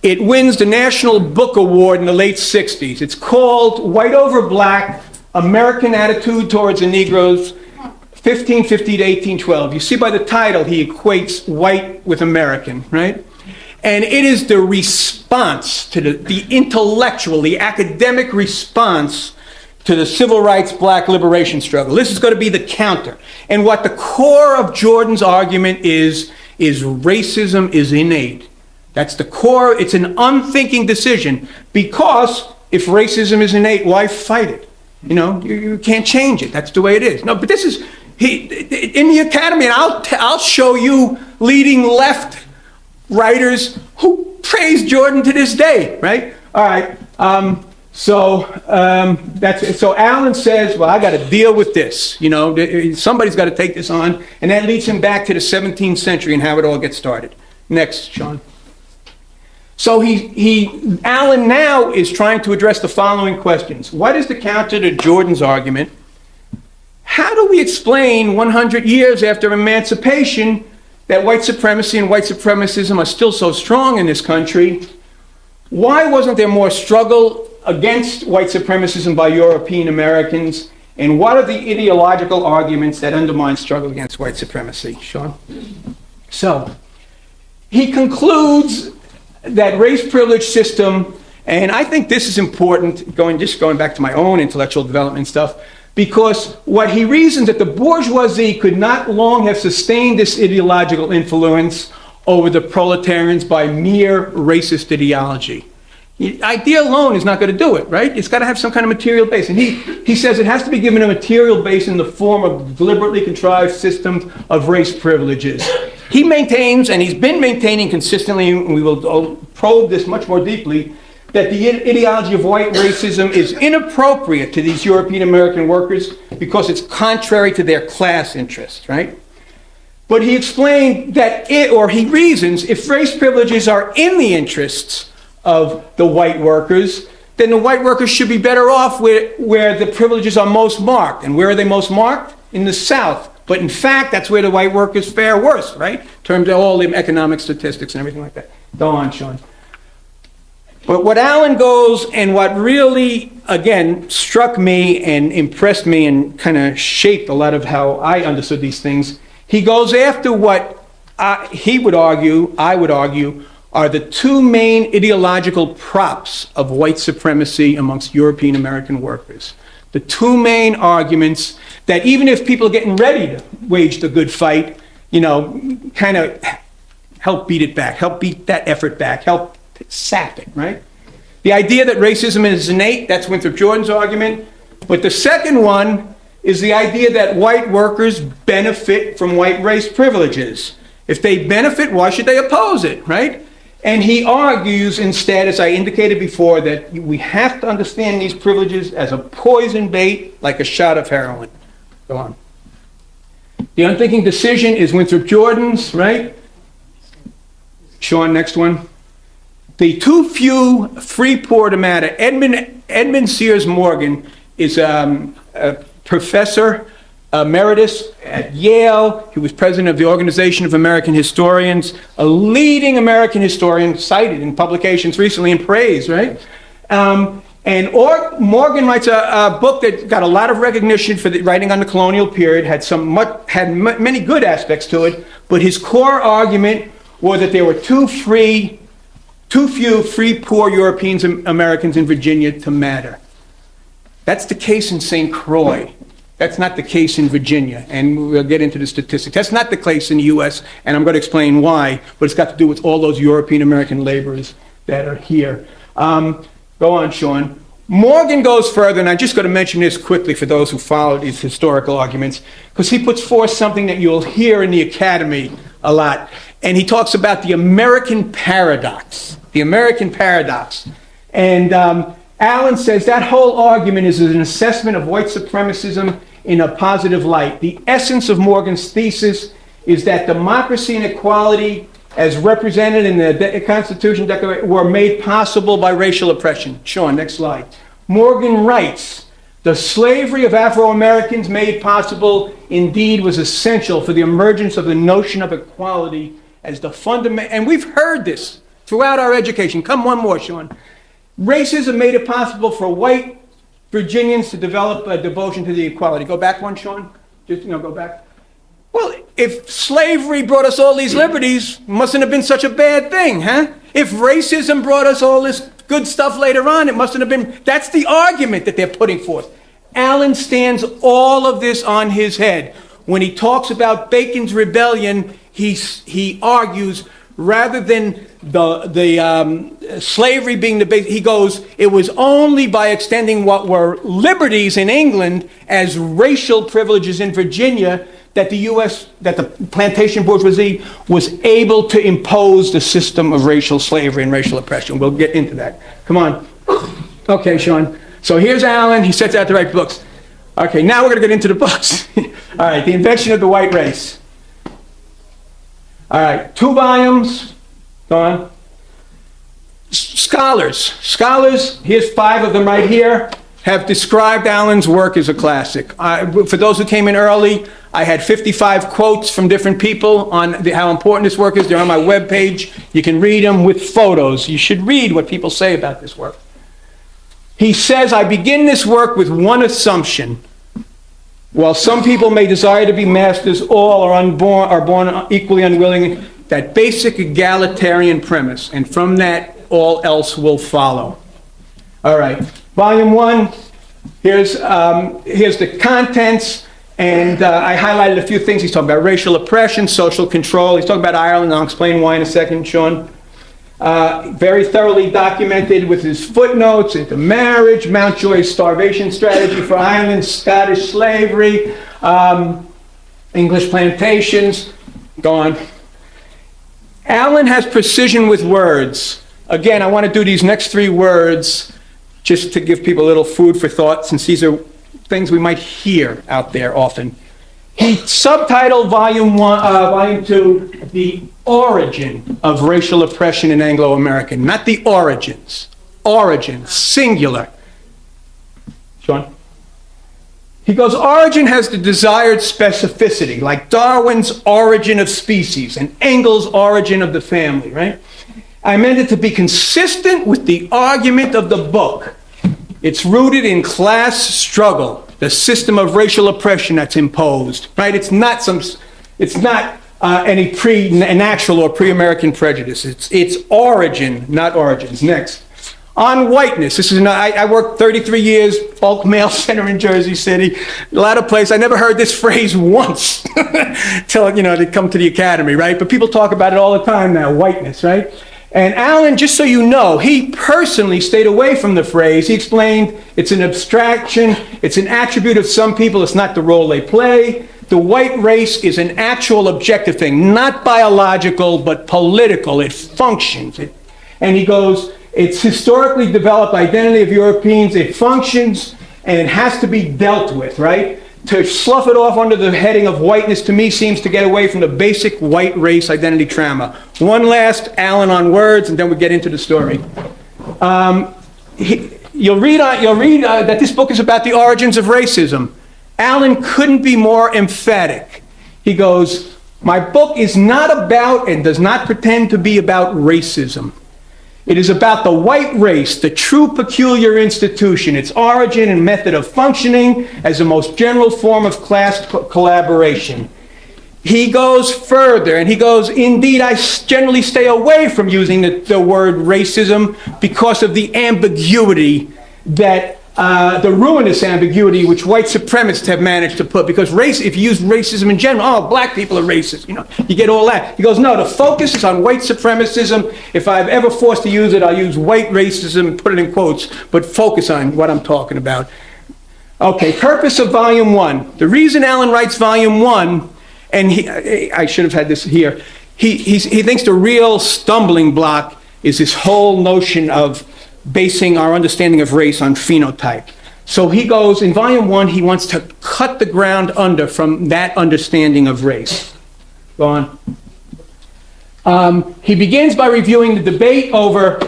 It wins the National Book Award in the late 60s. It's called White Over Black, American Attitude Towards the Negroes, 1550 to 1812. You see by the title, he equates white with American, right? And it is the response to the intellectual, the academic response to the civil rights black liberation struggle. This is going to be the counter. And what the core of Jordan's argument is racism is innate. That's the core. It's an unthinking decision, because if racism is innate, why fight it? You can't change it. That's the way it is. No, but this is, in the academy, and I'll show you leading left writers who praise Jordan to this day, right? All right. So Allen says, well, I got to deal with this. Somebody's got to take this on, and that leads him back to the 17th century and how it all gets started. Next, Sean. So Allen now is trying to address the following questions. What is the counter to Jordan's argument? How do we explain 100 years after emancipation that white supremacy and white supremacism are still so strong in this country? Why wasn't there more struggle against white supremacism by European Americans? And what are the ideological arguments that undermine struggle against white supremacy? Sean? So, he concludes that race privilege system, and I think this is important, going back to my own intellectual development stuff, because what he reasons that the bourgeoisie could not long have sustained this ideological influence over the proletarians by mere racist ideology. The idea alone is not going to do it, right? It's got to have some kind of material base. And he says it has to be given a material base in the form of deliberately contrived systems of race privileges. He maintains, and he's been maintaining consistently, and we will probe this much more deeply, that the ideology of white racism is inappropriate to these European American workers because it's contrary to their class interests, right? But he explained that he reasons, if race privileges are in the interests of the white workers, then the white workers should be better off where the privileges are most marked. And where are they most marked? In the South. But in fact, that's where the white workers fare worse, right? In terms of all the economic statistics and everything like that. Go on, Sean. But what Allen goes, and what really, again, struck me and impressed me and kind of shaped a lot of how I understood these things, he goes after what I would argue, are the 2 main ideological props of white supremacy amongst European American workers. The 2 main arguments that even if people are getting ready to wage the good fight, kind of help beat it back, help beat that effort back, help sap it, right? The idea that racism is innate, that's Winthrop Jordan's argument. But the second one is the idea that white workers benefit from white race privileges. If they benefit, why should they oppose it, right? And he argues instead, as I indicated before, that we have to understand these privileges as a poison bait, like a shot of heroin. Go on. The unthinking decision is Winthrop Jordan's, right? Sean, next one. The too few, free poor to matter. Edmund Sears Morgan is a professor emeritus at Yale. He was president of the Organization of American Historians, a leading American historian cited in publications recently and praised, right? Morgan writes a book that got a lot of recognition for the writing on the colonial period, had many good aspects to it, but his core argument was that there were too few free poor Europeans and Americans in Virginia to matter. That's the case in St. Croix. That's not the case in Virginia, and we'll get into the statistics. That's not the case in the U.S., and I'm going to explain why, but it's got to do with all those European American laborers that are here. Go on, Sean. Morgan goes further, and I'm just going to mention this quickly for those who follow these historical arguments, because he puts forth something that you'll hear in the academy a lot, and he talks about the American paradox. The American paradox. And Allen says that whole argument is an assessment of white supremacism in a positive light. The essence of Morgan's thesis is that democracy and equality, as represented in the Constitution Declaration, were made possible by racial oppression. Sean, next slide. Morgan writes, the slavery of Afro-Americans made possible indeed was essential for the emergence of the notion of equality as the fundamental, and we've heard this throughout our education. Come one more, Sean. Racism made it possible for white Virginians to develop a devotion to the equality. Go back one, Sean. Just, go back. Well, if slavery brought us all these liberties, mustn't have been such a bad thing, huh? If racism brought us all this good stuff later on, it mustn't have been. That's the argument that they're putting forth. Allen stands all of this on his head. When he talks about Bacon's rebellion, he argues, rather than the slavery being the base, he goes, it was only by extending what were liberties in England as racial privileges in Virginia that the plantation bourgeoisie was able to impose the system of racial slavery and racial oppression. We'll get into that. Come on. Okay, Sean. So here's Allen. He sets out to write books. Okay, now we're going to get into the books. All right, The Invention of the White Race. All right, 2 volumes. Go on. Scholars, here's 5 of them right here, have described Allen's work as a classic. For those who came in early, I had 55 quotes from different people on how important this work is. They're on my webpage. You can read them with photos. You should read what people say about this work. He says, I begin this work with one assumption. While some people may desire to be masters, all are born equally unwilling, that basic egalitarian premise, and from that, all else will follow. All right, volume 1, here's the contents, and I highlighted a few things. He's talking about racial oppression, social control. He's talking about Ireland. I'll explain why in a second, Sean. Very thoroughly documented with his footnotes into marriage, Mountjoy's starvation strategy for Ireland, Scottish slavery, English plantations. Go on. Allen has precision with words. Again, I want to do these next 3 words just to give people a little food for thought, since these are things we might hear out there often. He subtitled volume 2, The Origin of Racial Oppression in Anglo-American, not the origins. Origin, singular. Sean? He goes, origin has the desired specificity, like Darwin's Origin of Species and Engels' Origin of the Family, right? I meant it to be consistent with the argument of the book. It's rooted in class struggle, the system of racial oppression that's imposed, right? It's not any pre-natural or pre-American prejudice. It's origin, not origins. Next. On whiteness. I worked 33 years, bulk mail center in Jersey City, a lot of places. I never heard this phrase once till, they come to the academy, right? But people talk about it all the time now, whiteness, right? And Allen, just so you know, he personally stayed away from the phrase. He explained it's an abstraction, it's an attribute of some people, it's not the role they play. The white race is an actual objective thing, not biological, but political. It functions. And he goes, it's historically developed identity of Europeans. It functions, and it has to be dealt with, right? to slough it off under the heading of whiteness, to me, seems to get away from the basic white race identity trauma. One last Allen on words, and then we get into the story. You'll read that this book is about the origins of racism. Allen couldn't be more emphatic. He goes, "My book is not about and does not pretend to be about racism. It is about the white race, the true peculiar institution, its origin and method of functioning as the most general form of class collaboration." He goes further, and he goes, "Indeed, I generally stay away from using the word racism because of the ambiguity that, the ruinous ambiguity which white supremacists have managed to put, because race, if you use racism in general, oh, black people are racist, you get all that." He goes, "No, the focus is on white supremacism. If I'm ever forced to use it, I'll use white racism and put it in quotes, but focus on what I'm talking about." Okay, purpose of Volume 1. The reason Allen writes Volume 1, and I should have had this here, he thinks the real stumbling block is this whole notion of basing our understanding of race on phenotype. So he goes, in Volume 1, he wants to cut the ground under from that understanding of race. Go on. He begins by reviewing the debate over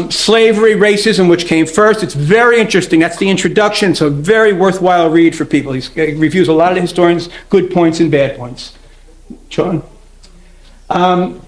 slavery, racism, which came first. It's very interesting. That's the introduction. It's a very worthwhile read for people. He reviews a lot of the historians' good points and bad points. Sean?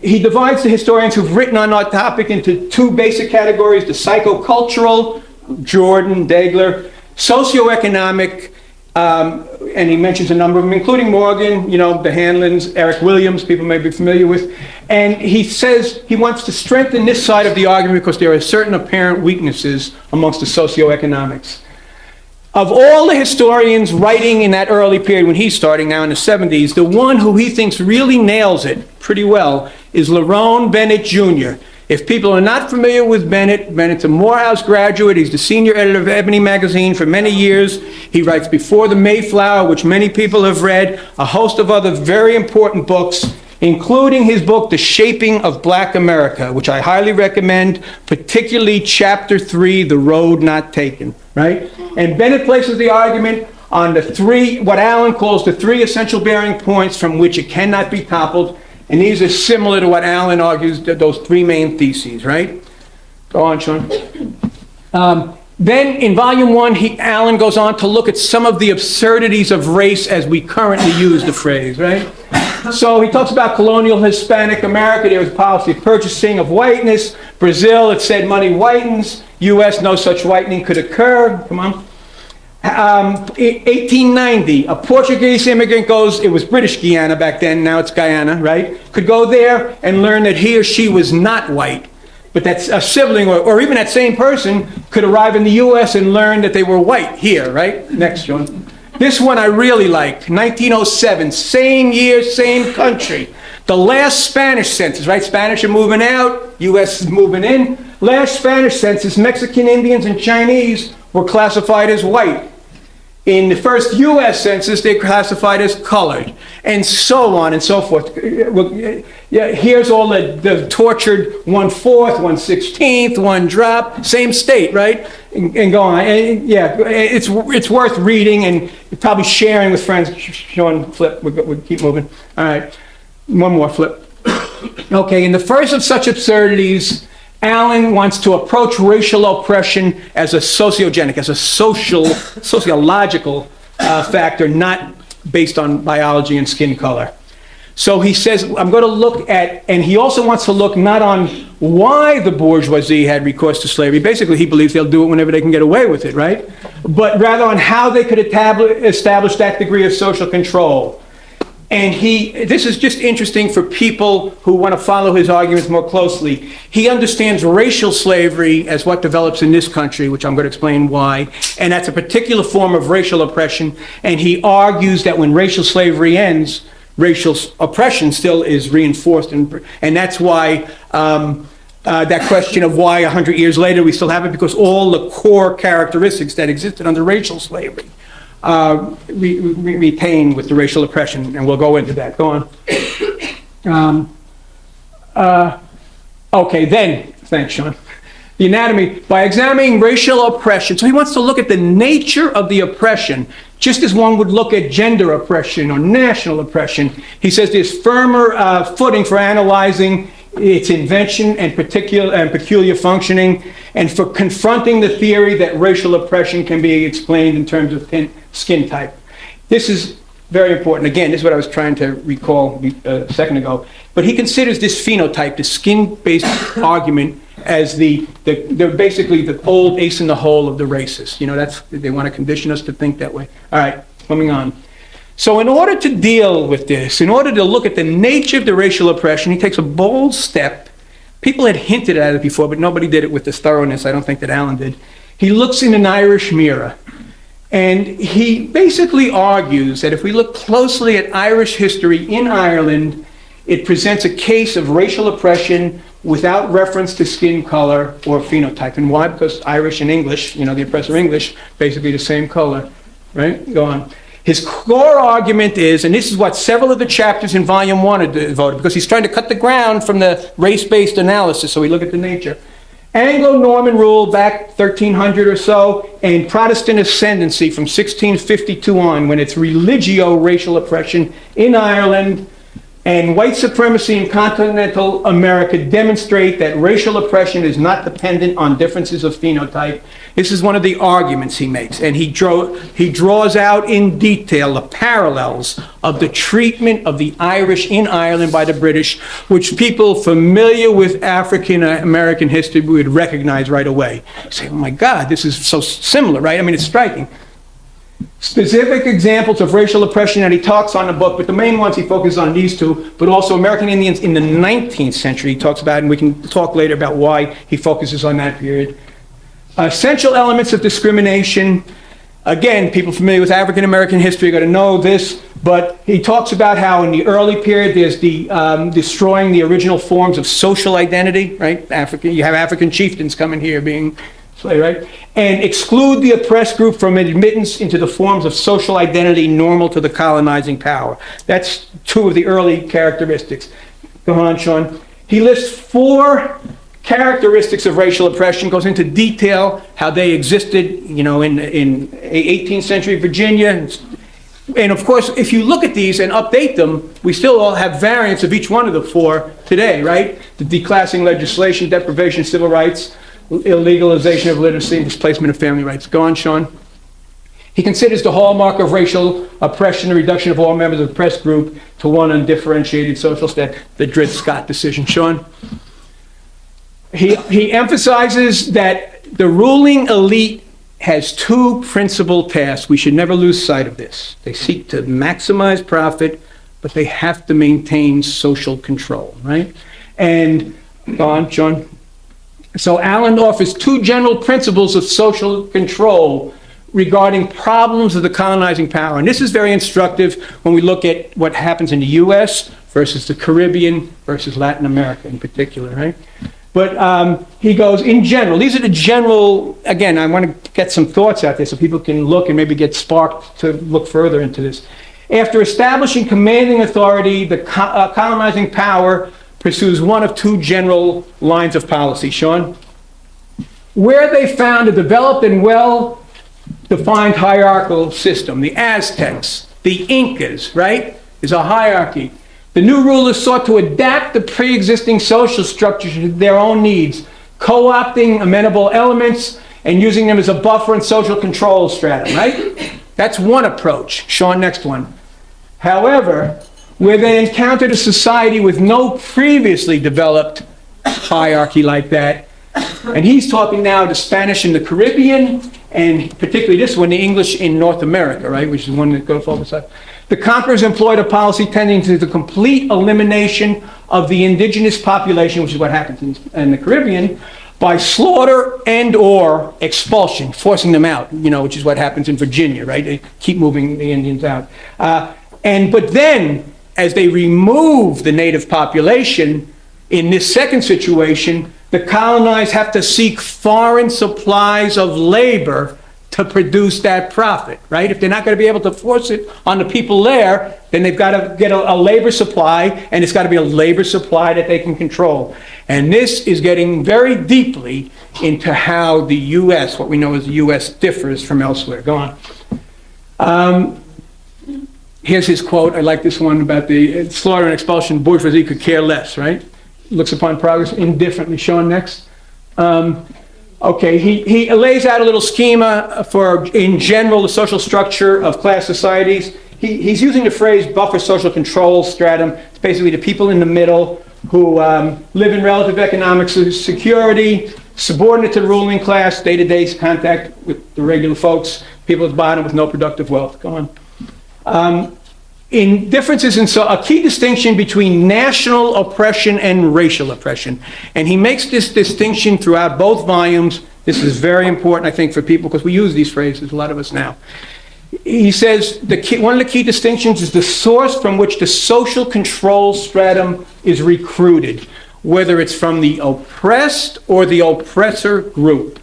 He divides the historians who've written on our topic into two basic categories: the psychocultural, Jordan, Degler, socioeconomic, and he mentions a number of them, including Morgan, the Hanlons, Eric Williams, people may be familiar with. And he says he wants to strengthen this side of the argument because there are certain apparent weaknesses amongst the socioeconomics. Of all the historians writing in that early period, when he's starting now in the 70s, the one who he thinks really nails it pretty well is Lerone Bennett Jr. If people are not familiar with Bennett, Bennett's a Morehouse graduate. He's the senior editor of Ebony magazine for many years. He writes Before the Mayflower, which many people have read, a host of other very important books, including his book, The Shaping of Black America, which I highly recommend, particularly Chapter 3, The Road Not Taken, right? And Bennett places the argument on the three, what Allen calls the three essential bearing points from which it cannot be toppled. And these are similar to what Allen argues, those three main theses, right? Go on, Sean. Then in Volume 1, Allen goes on to look at some of the absurdities of race as we currently use the phrase, right? So he talks about colonial Hispanic America. There was a policy of purchasing of whiteness. Brazil, it said money whitens. U.S., no such whitening could occur. Come on. 1890, a Portuguese immigrant goes, it was British Guiana back then, now it's Guyana, right? Could go there and learn that he or she was not white. But that's a sibling, or even that same person could arrive in the U.S. and learn that they were white here, right? Next, John. This one I really like, 1907, same year, same country. The last Spanish census, right? Spanish are moving out, U.S. is moving in. Last Spanish census, Mexican Indians and Chinese were classified as white. In the first U.S. census, they classified as colored, and so on and so forth. Here's all the tortured 1/4, 1/16, one drop, same state, right? And go on. And yeah, it's worth reading and probably sharing with friends. Sean, flip. We'll keep moving. All right, one more flip. Okay, in the first of such absurdities, Allen wants to approach racial oppression as a sociogenic, as a sociological factor, not based on biology and skin color. So he says, I'm going to look at, and he also wants to look not on why the bourgeoisie had recourse to slavery. Basically, he believes they'll do it whenever they can get away with it, right? But rather on how they could establish that degree of social control. And this is just interesting for people who want to follow his arguments more closely. He understands racial slavery as what develops in this country, which I'm going to explain why, and that's a particular form of racial oppression. And he argues that when racial slavery ends, racial oppression still is reinforced, and that's why that question of why 100 years later we still have it, because all the core characteristics that existed under racial slavery retain with the racial oppression, and we'll go into that. Go on. Okay, then, thanks, Sean. the anatomy, by examining racial oppression. So he wants to look at the nature of the oppression, just as one would look at gender oppression or national oppression. He says there's firmer footing for analyzing its invention and peculiar functioning, and for confronting the theory that racial oppression can be explained in terms of skin type. This is very important. Again, this is what I was trying to recall a second ago. But he considers this phenotype, the skin-based argument, as they're basically the old ace in the hole of the racists. You know, they want to condition us to think that way. All right, moving on. So in order to deal with this, in order to look at the nature of the racial oppression, he takes a bold step. People had hinted at it before, but nobody did it with this thoroughness. I don't think that Alan did. He looks in an Irish mirror. And he basically argues that if we look closely at Irish history in Ireland, it presents a case of racial oppression without reference to skin color or phenotype. And why? Because Irish and English, you know, the oppressor English, basically the same color, right? Go on. His core argument is, and this is what several of the chapters in Volume 1 are devoted, because he's trying to cut the ground from the race-based analysis, so we look at the nature. Anglo-Norman rule back 1300 or so, and Protestant ascendancy from 1652 on, when it's religio-racial oppression in Ireland, and white supremacy in continental America demonstrate that racial oppression is not dependent on differences of phenotype. This is one of the arguments he makes, and he draws out in detail the parallels of the treatment of the Irish in Ireland by the British, which people familiar with African American history would recognize right away. You say, oh my God, this is so similar, right? I mean, it's striking. Specific examples of racial oppression that he talks on in the book, but the main ones he focuses on these two, but also American Indians in the 19th century he talks about, and we can talk later about why he focuses on that period. Essential elements of discrimination. Again, people familiar with African American history are going to know this, but he talks about how in the early period there's the destroying the original forms of social identity, right? You have African chieftains coming here being right? And exclude the oppressed group from admittance into the forms of social identity normal to the colonizing power. That's two of the early characteristics. Go on, Sean. He lists 4 characteristics of racial oppression, goes into detail how they existed, you know, in 18th century Virginia. And of course, if you look at these and update them, we still all have variants of each one of the 4 today, right? The declassing legislation, deprivation of civil rights, illegalization of literacy, and displacement of family rights. Go on, Sean. He considers the hallmark of racial oppression the reduction of all members of the oppressed group to one undifferentiated social state, the Dred Scott decision. Sean. He emphasizes that the ruling elite has 2 principal tasks. We should never lose sight of this. They seek to maximize profit, but they have to maintain social control, right? And go on, Sean. So Allen offers 2 general principles of social control regarding problems of the colonizing power. And this is very instructive when we look at what happens in the U.S. versus the Caribbean versus Latin America in particular, right? But he goes, in general, these are the general, again, I want to get some thoughts out there so people can look and maybe get sparked to look further into this. After establishing commanding authority, the colonizing power pursues one of 2 general lines of policy. Sean? Where they found a developed and well-defined hierarchical system, the Aztecs, the Incas, right? There's a hierarchy. The new rulers sought to adapt the pre-existing social structures to their own needs, co-opting amenable elements and using them as a buffer and social control stratum, right? That's one approach. Sean, next one. However, where they encountered a society with no previously developed hierarchy like that. And he's talking now the Spanish in the Caribbean, and particularly this one, the English in North America, right, which is the one that goes focus on. The conquerors employed a policy tending to the complete elimination of the indigenous population, which is what happens in the Caribbean, by slaughter and or expulsion, forcing them out, you know, which is what happens in Virginia, right? They keep moving the Indians out. But then, as they remove the native population, in this second situation, the colonized have to seek foreign supplies of labor to produce that profit, right? If they're not going to be able to force it on the people there, then they've got to get a labor supply, and it's got to be a labor supply that they can control. And this is getting very deeply into how the U.S., what we know as the U.S., differs from elsewhere. Go on. Here's his quote. I like this one about the slaughter and expulsion. Bourgeoisie could care less, right? Looks upon progress indifferently. Sean, next. Okay, he lays out a little schema for, in general, the social structure of class societies. He's using the phrase buffer social control stratum. It's basically the people in the middle who live in relative economic security, subordinate to the ruling class, day-to-day contact with the regular folks, people at the bottom with no productive wealth. Go on. In differences in a key distinction between national oppression and racial oppression. And he makes this distinction throughout both volumes. This is very important, I think, for people, because we use these phrases, a lot of us now. He says one of the key distinctions is the source from which the social control stratum is recruited, whether it's from the oppressed or the oppressor group.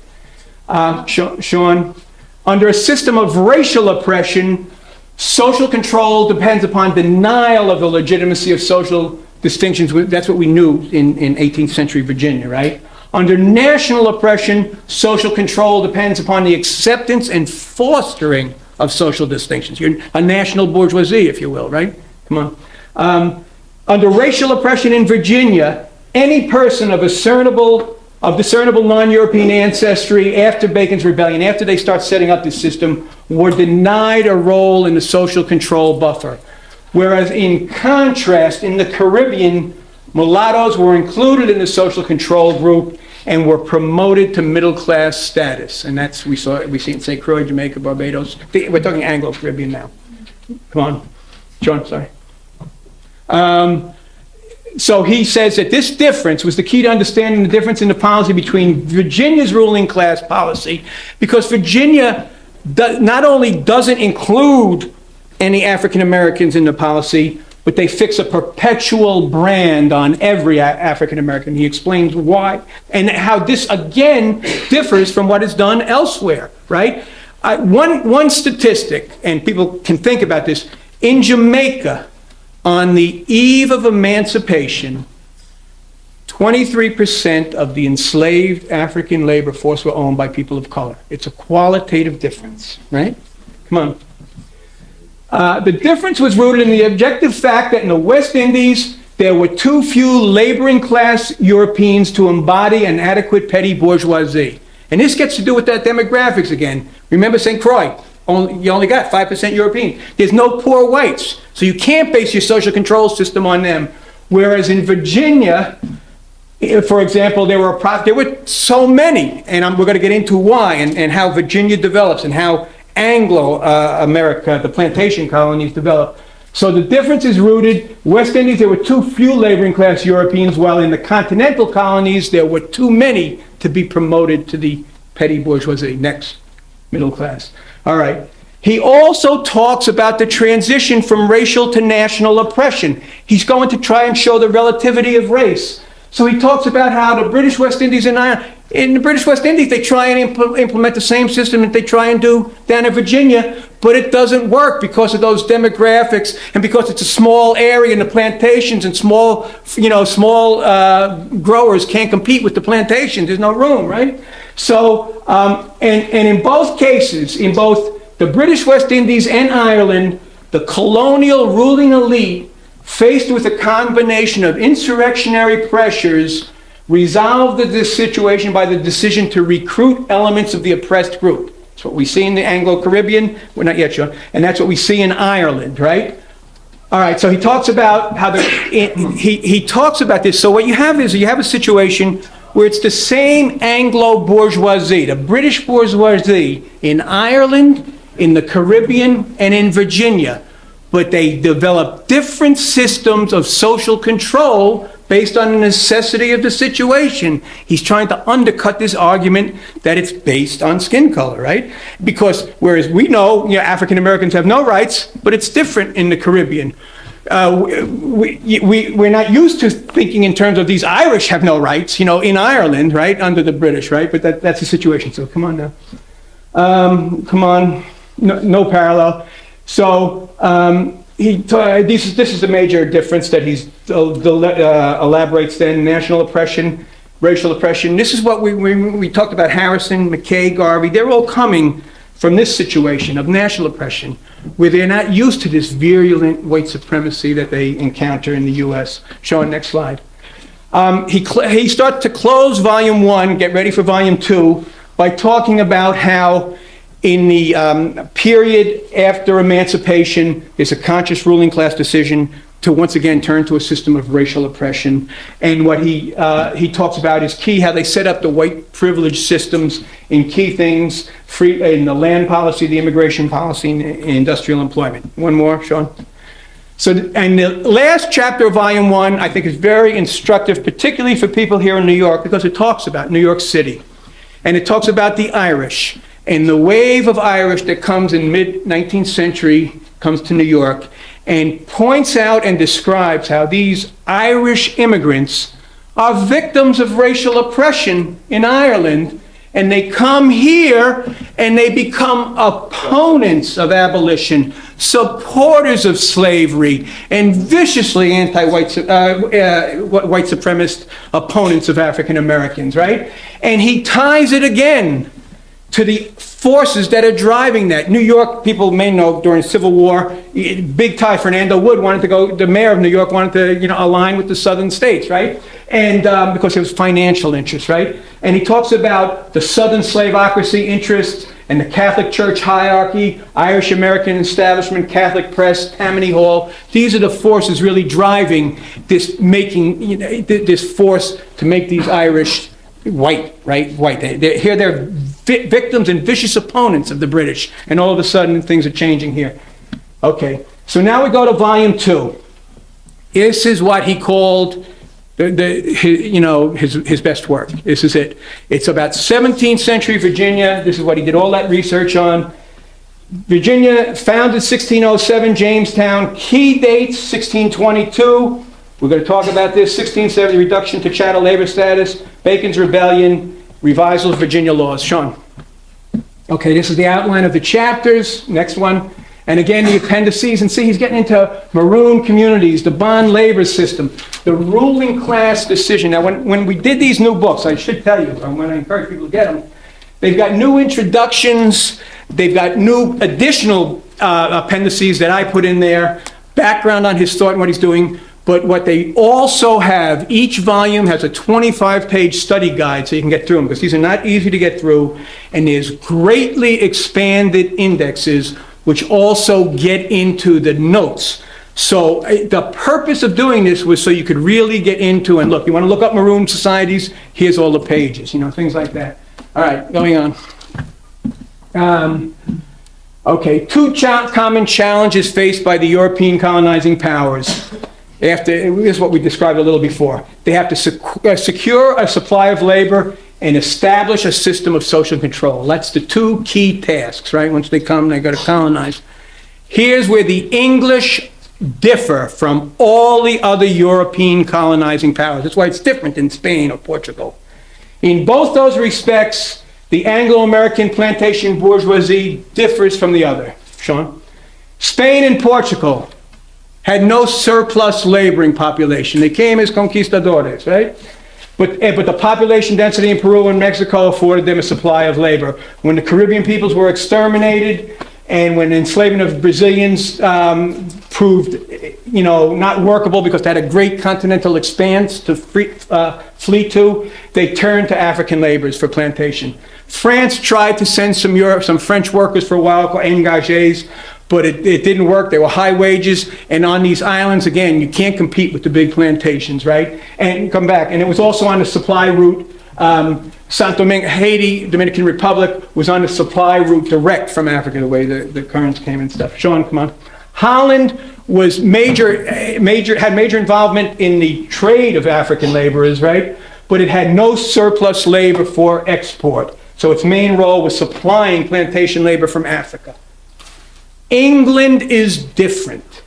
Sean, under a system of racial oppression, social control depends upon denial of the legitimacy of social distinctions. That's what we knew in 18th century Virginia, right? Under national oppression, social control depends upon the acceptance and fostering of social distinctions. You're a national bourgeoisie, if you will, right? Come on. Under racial oppression in Virginia, any person of discernible non-European ancestry after Bacon's Rebellion, after they start setting up this system, were denied a role in the social control buffer. Whereas in contrast, in the Caribbean, mulattoes were included in the social control group and were promoted to middle class status. And that's, we see in St. Croix, Jamaica, Barbados. We're talking Anglo-Caribbean now. Come on. John, sorry. So he says that this difference was the key to understanding the difference in the policy between Virginia's ruling class policy, because Virginia not only doesn't include any African Americans in the policy, but they fix a perpetual brand on every African American. He explains why and how this again differs from what is done elsewhere, right? One statistic, and people can think about this, in Jamaica, on the eve of emancipation, 23% of the enslaved African labor force were owned by people of color. It's a qualitative difference, right? Come on. The difference was rooted in the objective fact that in the West Indies, there were too few laboring class Europeans to embody an adequate petty bourgeoisie. And this gets to do with that demographics again. Remember St. Croix? You only got 5% European. There's no poor whites, so you can't base your social control system on them. Whereas in Virginia, for example, there were so many, and we're going to get into why and how Virginia develops and how Anglo-America, the plantation colonies, develop. So the difference is rooted, West Indies, there were too few laboring class Europeans, while in the continental colonies, there were too many to be promoted to the petty bourgeoisie. Next, middle class. All right. He also talks about the transition from racial to national oppression. He's going to try and show the relativity of race. So he talks about how the British West Indies and in the British West Indies, they try and implement the same system that they try and do down in Virginia, but it doesn't work because of those demographics and because it's a small area and the plantations and small growers can't compete with the plantations. There's no room, right? So, and in both cases, in both the British West Indies and Ireland, the colonial ruling elite, faced with a combination of insurrectionary pressures, resolved this situation by the decision to recruit elements of the oppressed group. That's what we see in the Anglo-Caribbean. We're not yet sure. And that's what we see in Ireland, right? All right, so he talks about how he talks about this. So what you have is you have a situation where it's the same Anglo-bourgeoisie, the British bourgeoisie in Ireland, in the Caribbean, and in Virginia. But they develop different systems of social control based on the necessity of the situation. He's trying to undercut this argument that it's based on skin color, right? Because whereas we know, African Americans have no rights, but it's different in the Caribbean. We're not used to thinking in terms of these Irish have no rights, in Ireland, right, under the British, right? But that's the situation. So come on now. Come on, no parallel. So this is the major difference that he elaborates then: national oppression, racial oppression. This is what we talked about: Harrison, McKay, Garvey. They're all coming from this situation of national oppression, where they're not used to this virulent white supremacy that they encounter in the U.S. Sean, next slide. He starts to close volume 1, get ready for volume 2, by talking about how in the period after emancipation, there's a conscious ruling class decision to once again turn to a system of racial oppression. And what he talks about is key, how they set up the white privilege systems in key things, in the land policy, the immigration policy, and industrial employment. One more, Sean. So, and the last chapter of volume 1, I think, is very instructive, particularly for people here in New York, because it talks about New York City. And it talks about the Irish, and the wave of Irish that comes in mid-19th century comes to New York, and points out and describes how these Irish immigrants are victims of racial oppression in Ireland, and they come here and they become opponents of abolition, supporters of slavery, and viciously anti-white white supremacist opponents of African Americans, right? And he ties it again to the forces that are driving that. New York, people may know, during Civil War, big tie, Fernando Wood wanted to go, the mayor of New York wanted to, align with the southern states, right? And because it was financial interests, right? And he talks about the southern slaveocracy interests and the Catholic Church hierarchy, Irish American establishment, Catholic press, Tammany Hall. These are the forces really driving this, this force to make these Irish white, right? White. They're victims and vicious opponents of the British, and all of a sudden things are changing here. Okay, so now we go to volume 2. This is what he called his best work. This is it. It's about 17th century Virginia. This is what he did all that research on. Virginia, founded 1607, Jamestown. Key dates: 1622. We're going to talk about this. 1670, reduction to chattel labor status. Bacon's Rebellion. Revisal of Virginia laws. Sean. Okay, this is the outline of the chapters. Next one. And again, the appendices. And see, he's getting into maroon communities, the bond labor system, the ruling class decision. Now, when we did these new books, I should tell you, when I encourage people to get them, they've got new introductions. They've got new additional appendices that I put in there, background on his thought and what he's doing. But what they also have, each volume has a 25-page study guide so you can get through them, because these are not easy to get through. And there's greatly expanded indexes which also get into the notes. So the purpose of doing this was so you could really get into, and look, you want to look up maroon societies, here's all the pages, things like that. All right, going on. Okay, 2 common challenges faced by the European colonizing powers. This is what we described a little before. They have to secure a supply of labor and establish a system of social control. That's the 2 key tasks, right? Once they come, they got to colonize. Here's where the English differ from all the other European colonizing powers. That's why it's different in Spain or Portugal. In both those respects, the Anglo-American plantation bourgeoisie differs from the other. Sean? Spain and Portugal had no surplus laboring population. They came as conquistadores, right? But the population density in Peru and Mexico afforded them a supply of labor. When the Caribbean peoples were exterminated, and when enslavement of Brazilians proved, not workable because they had a great continental expanse to flee to, they turned to African laborers for plantation. France tried to send some French workers for a while, called engagés, but it didn't work. They were high wages, and on these islands, again, you can't compete with the big plantations, right? And come back. And it was also on the supply route. Saint Domingue, Haiti, Dominican Republic was on the supply route direct from Africa, the way the currents came and stuff. Sean, come on. Holland was had major involvement in the trade of African laborers, right? But it had no surplus labor for export. So its main role was supplying plantation labor from Africa. England is different.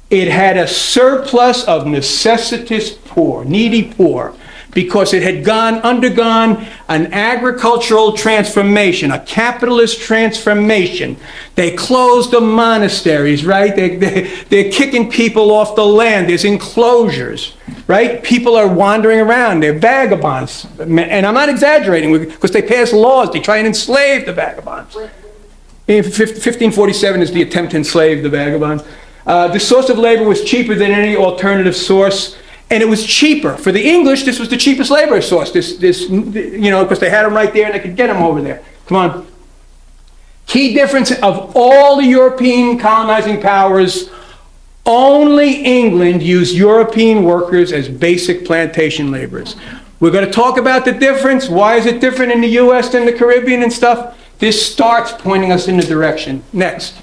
It had a surplus of necessitous poor, needy poor. because it had undergone an agricultural transformation, a capitalist transformation. They closed the monasteries, right? They're kicking people off the land. There's enclosures, right? People are wandering around. They're vagabonds. And I'm not exaggerating, because they pass laws. They try and enslave the vagabonds. 1547 is the attempt to enslave the vagabonds. The source of labor was cheaper than any alternative source. And it was cheaper. For the English, this was the cheapest labor source. Because they had them right there and they could get them over there. Come on. Key difference of all the European colonizing powers, only England used European workers as basic plantation laborers. We're going to talk about the difference. Why is it different in the U.S. than the Caribbean and stuff? This starts pointing us in the direction. Next.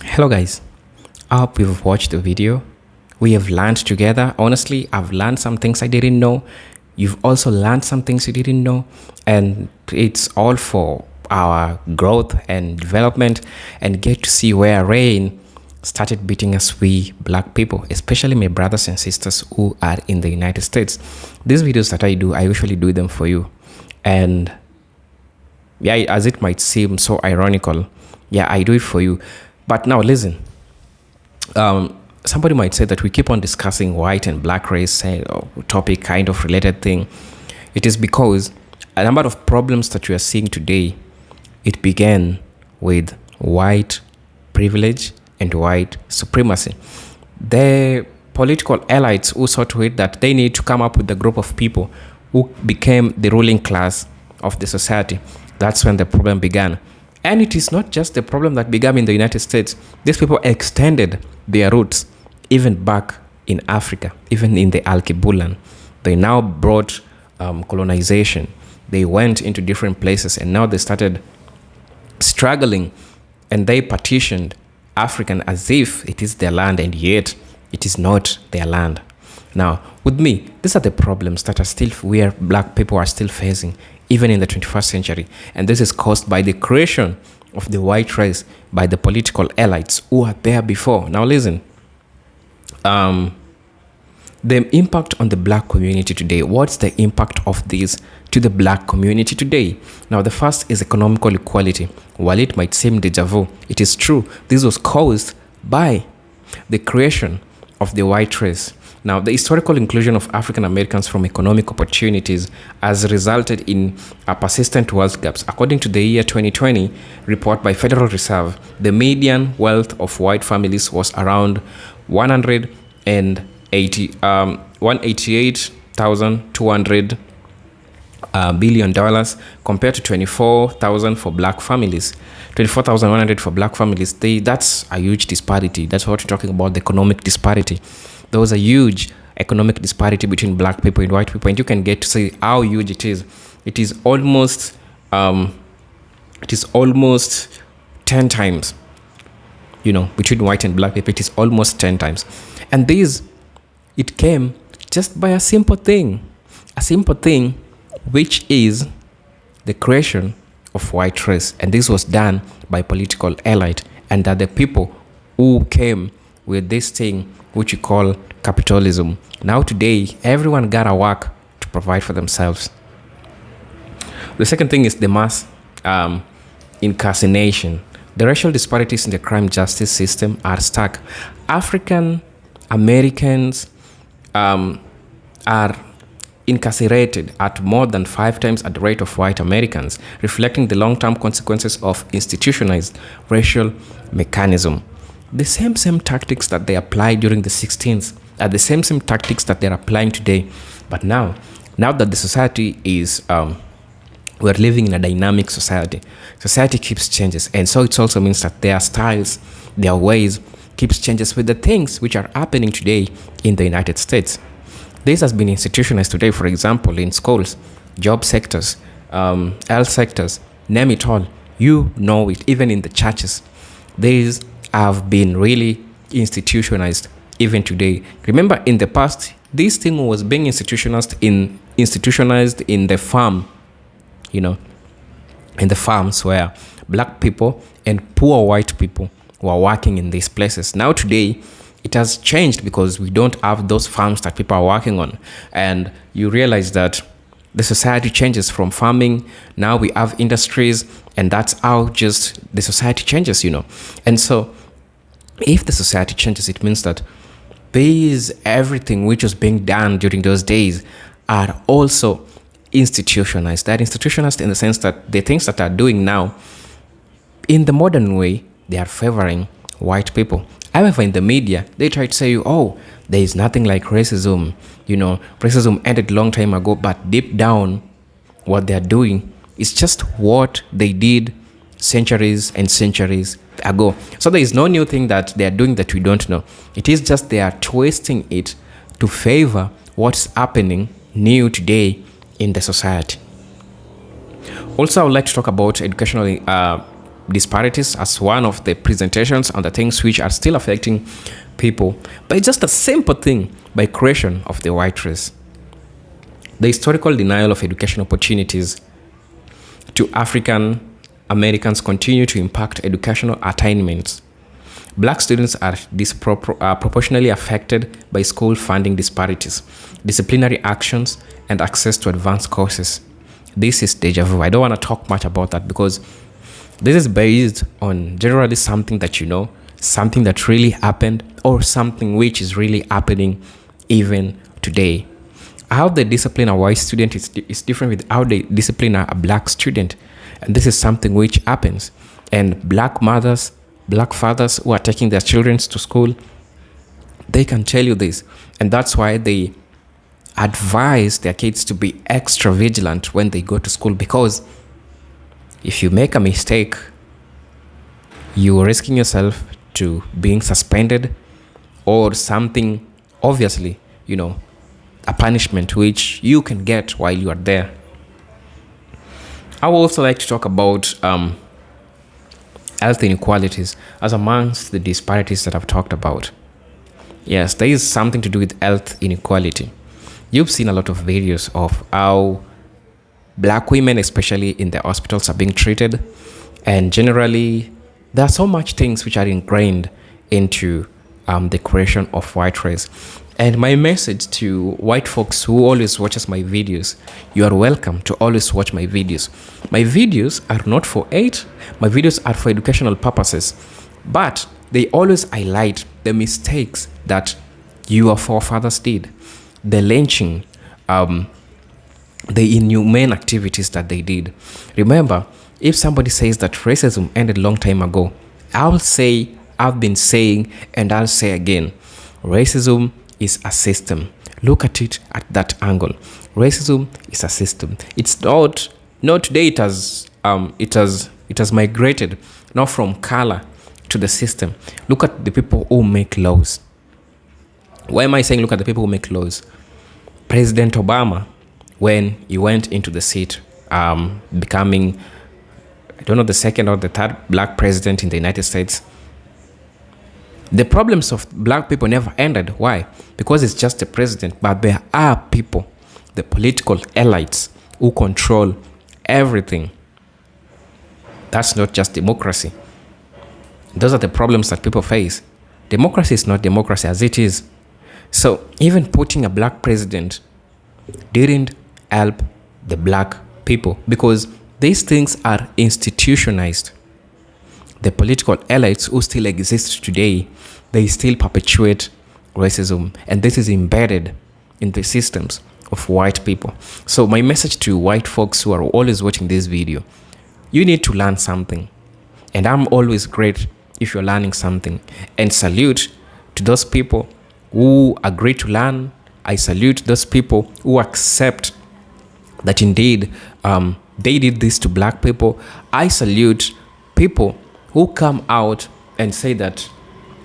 Hello guys, I hope you've watched the video. We have learned together. Honestly, I've learned some things I didn't know. You've also learned some things you didn't know. And it's all for our growth and development, and get to see where rain started beating us, we black people, especially my brothers and sisters who are in the United States. These videos that I do, I usually do them for you. And yeah, as it might seem so ironical, yeah, I do it for you. But now listen, somebody might say that we keep on discussing white and black race topic, kind of related thing. It is because a number of problems that we are seeing today, it began with white privilege and white supremacy. The political elites who saw to it that they need to come up with a group of people who became the ruling class of the society. That's when the problem began. And it is not just the problem that began in the United States. These people extended their roots even back in Africa, even in the Alkebulan. They now brought colonization. They went into different places, and now they started struggling, and they partitioned African as if it is their land, and yet it is not their land. Now, with me, these are the problems that are still, where black people are still facing, even in the 21st century. And this is caused by the creation of the white race by the political elites who are there before. Now listen, the impact on the black community today. What's the impact of this to the black community today? Now, the first is economical equality. While it might seem deja vu, it is true. This was caused by the creation of the white race. Now, the historical inclusion of African Americans from economic opportunities has resulted in a persistent wealth gaps. According to the year 2020 report by Federal Reserve, the median wealth of white families was around $188,200 billion compared to 24,000 for black families. 24,100 for black families. That's a huge disparity. That's what we're talking about, the economic disparity. There was a huge economic disparity between black people and white people, and you can get to see how huge it is. It is almost 10 times, between white and black people. It is almost 10 times. And it came just by a simple thing, which is the creation of white race. And this was done by political elite, and that the people who came with this thing, which you call capitalism. Now today, everyone gotta work to provide for themselves. The second thing is the mass incarceration. The racial disparities in the crime justice system are stark. African Americans are incarcerated at more than 5 times at the rate of white Americans, reflecting the long-term consequences of institutionalized racial mechanism. The same tactics that they applied during the 16th are the same tactics that they're applying today. But now that the society is, we're living in a dynamic society. Society keeps changes. And so it also means that their styles, their ways keeps changes with the things which are happening today in the United States. This has been institutionalized today, for example, in schools, job sectors, health sectors, name it all. You know it, even in the churches. These have been really institutionalized even today. Remember, in the past, this thing was being institutionalized in the farm, in the farms where black people and poor white people were working in these places. Now today, it has changed because we don't have those farms that people are working on. And you realize that the society changes from farming. Now we have industries, and that's how just the society changes, And so if the society changes, it means that everything which was being done during those days are also institutionalized. They're institutionalized in the sense that the things that are doing now, in the modern way, they are favoring white people. However, in the media, they try to say, oh, there is nothing like racism. Racism ended a long time ago, but deep down, what they're doing is just what they did centuries and centuries ago. So there is no new thing that they are doing that we don't know. It is just they are twisting it to favor what's happening new today in the society. Also, I would like to talk about educational disparities as one of the presentations on the things which are still affecting people, but it's just a simple thing by creation of the white race. The historical denial of education opportunities to African Americans continue to impact educational attainments. Black students are proportionally affected by school funding disparities, disciplinary actions, and access to advanced courses. This is deja vu. I don't want to talk much about that because this is based on generally something that something that really happened, or something which is really happening even today. How they discipline a white student is different with how they discipline a black student. And this is something which happens. And black mothers, black fathers who are taking their children to school, they can tell you this. And that's why they advise their kids to be extra vigilant when they go to school, because if you make a mistake, you are risking yourself to being suspended or something, obviously, a punishment which you can get while you are there. I would also like to talk about health inequalities as amongst the disparities that I've talked about. Yes, there is something to do with health inequality. You've seen a lot of videos of how black women, especially in the hospitals, are being treated. And generally, there are so much things which are ingrained into the creation of white race. And my message to white folks who always watches my videos, you are welcome to always watch my videos. My videos are not for hate. My videos are for educational purposes. But they always highlight the mistakes that your forefathers did. The lynching, the inhumane activities that they did. Remember, if somebody says that racism ended a long time ago, I've been saying, and I'll say again, racism is a system. Look at it at that angle. Racism is a system. It's not today. It has migrated now from color to the system. Look at the people who make laws. Why am I saying look at the people who make laws? President Obama, when he went into the seat, becoming, I don't know, the second or the third black president in the United States, the problems of black people never ended. Why? Because it's just the president, but there are people, the political elites, who control everything. That's not just democracy. Those are the problems that people face. Democracy is not democracy as it is. So even putting a black president didn't help the black people, because these things are institutionalized. The political elites who still exist today, they still perpetuate racism, and this is embedded in the systems of white people. So my message to white folks who are always watching this video, you need to learn something. And I'm always great if you're learning something. And salute to those people who agree to learn. I salute those people who accept that indeed they did this to black people. I salute people who come out and say that,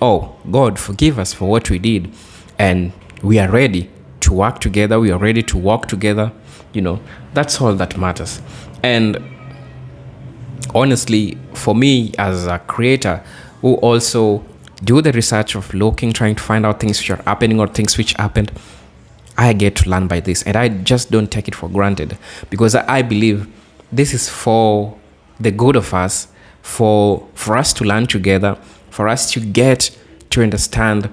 oh, God, forgive us for what we did. And we are ready to work together. We are ready to walk together. That's all that matters. And honestly, for me as a creator who also do the research of looking, trying to find out things which are happening or things which happened, I get to learn by this. And I just don't take it for granted, because I believe this is for the good of us, for us to learn together, for us to get to understand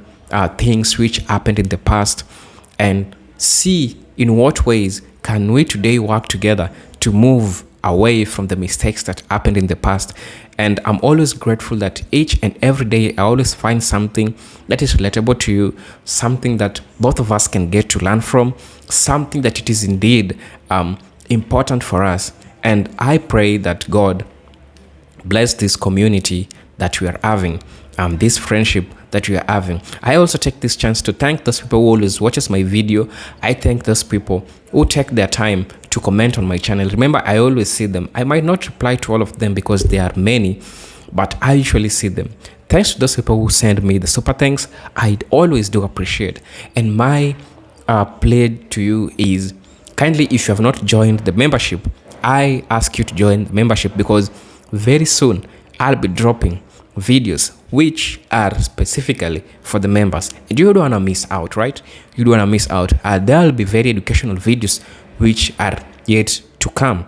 things which happened in the past and see in what ways can we today work together to move away from the mistakes that happened in the past. And I'm always grateful that each and every day I always find something that is relatable to you, something that both of us can get to learn from, something that it is indeed important for us. And I pray that God bless this community that we are having, this friendship that we are having. I also take this chance to thank those people who always watches my video. I thank those people who take their time to comment on my channel. Remember, I always see them. I might not reply to all of them because there are many, but I usually see them. Thanks to those people who send me the super thanks. I always do appreciate. And my plea to you is, kindly, if you have not joined the membership, I ask you to join the membership, because very soon I'll be dropping videos which are specifically for the members, and you don't want to miss out, right? You don't want to miss out. There will be very educational videos which are yet to come.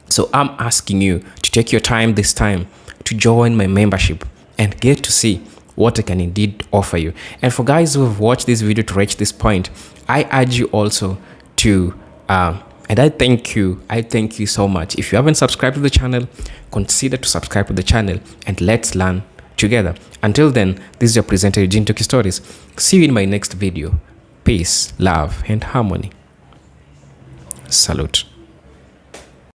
So I'm asking you to take your time this time to join my membership and get to see what I can indeed offer you. And for guys who have watched this video to reach this point, I urge you also to and I thank you so much. If you haven't subscribed to the channel, consider to subscribe to the channel and let's learn together. Until then, this is your presenter Eugene Toki Stories. See you in my next video. Peace, love, and harmony. Salute.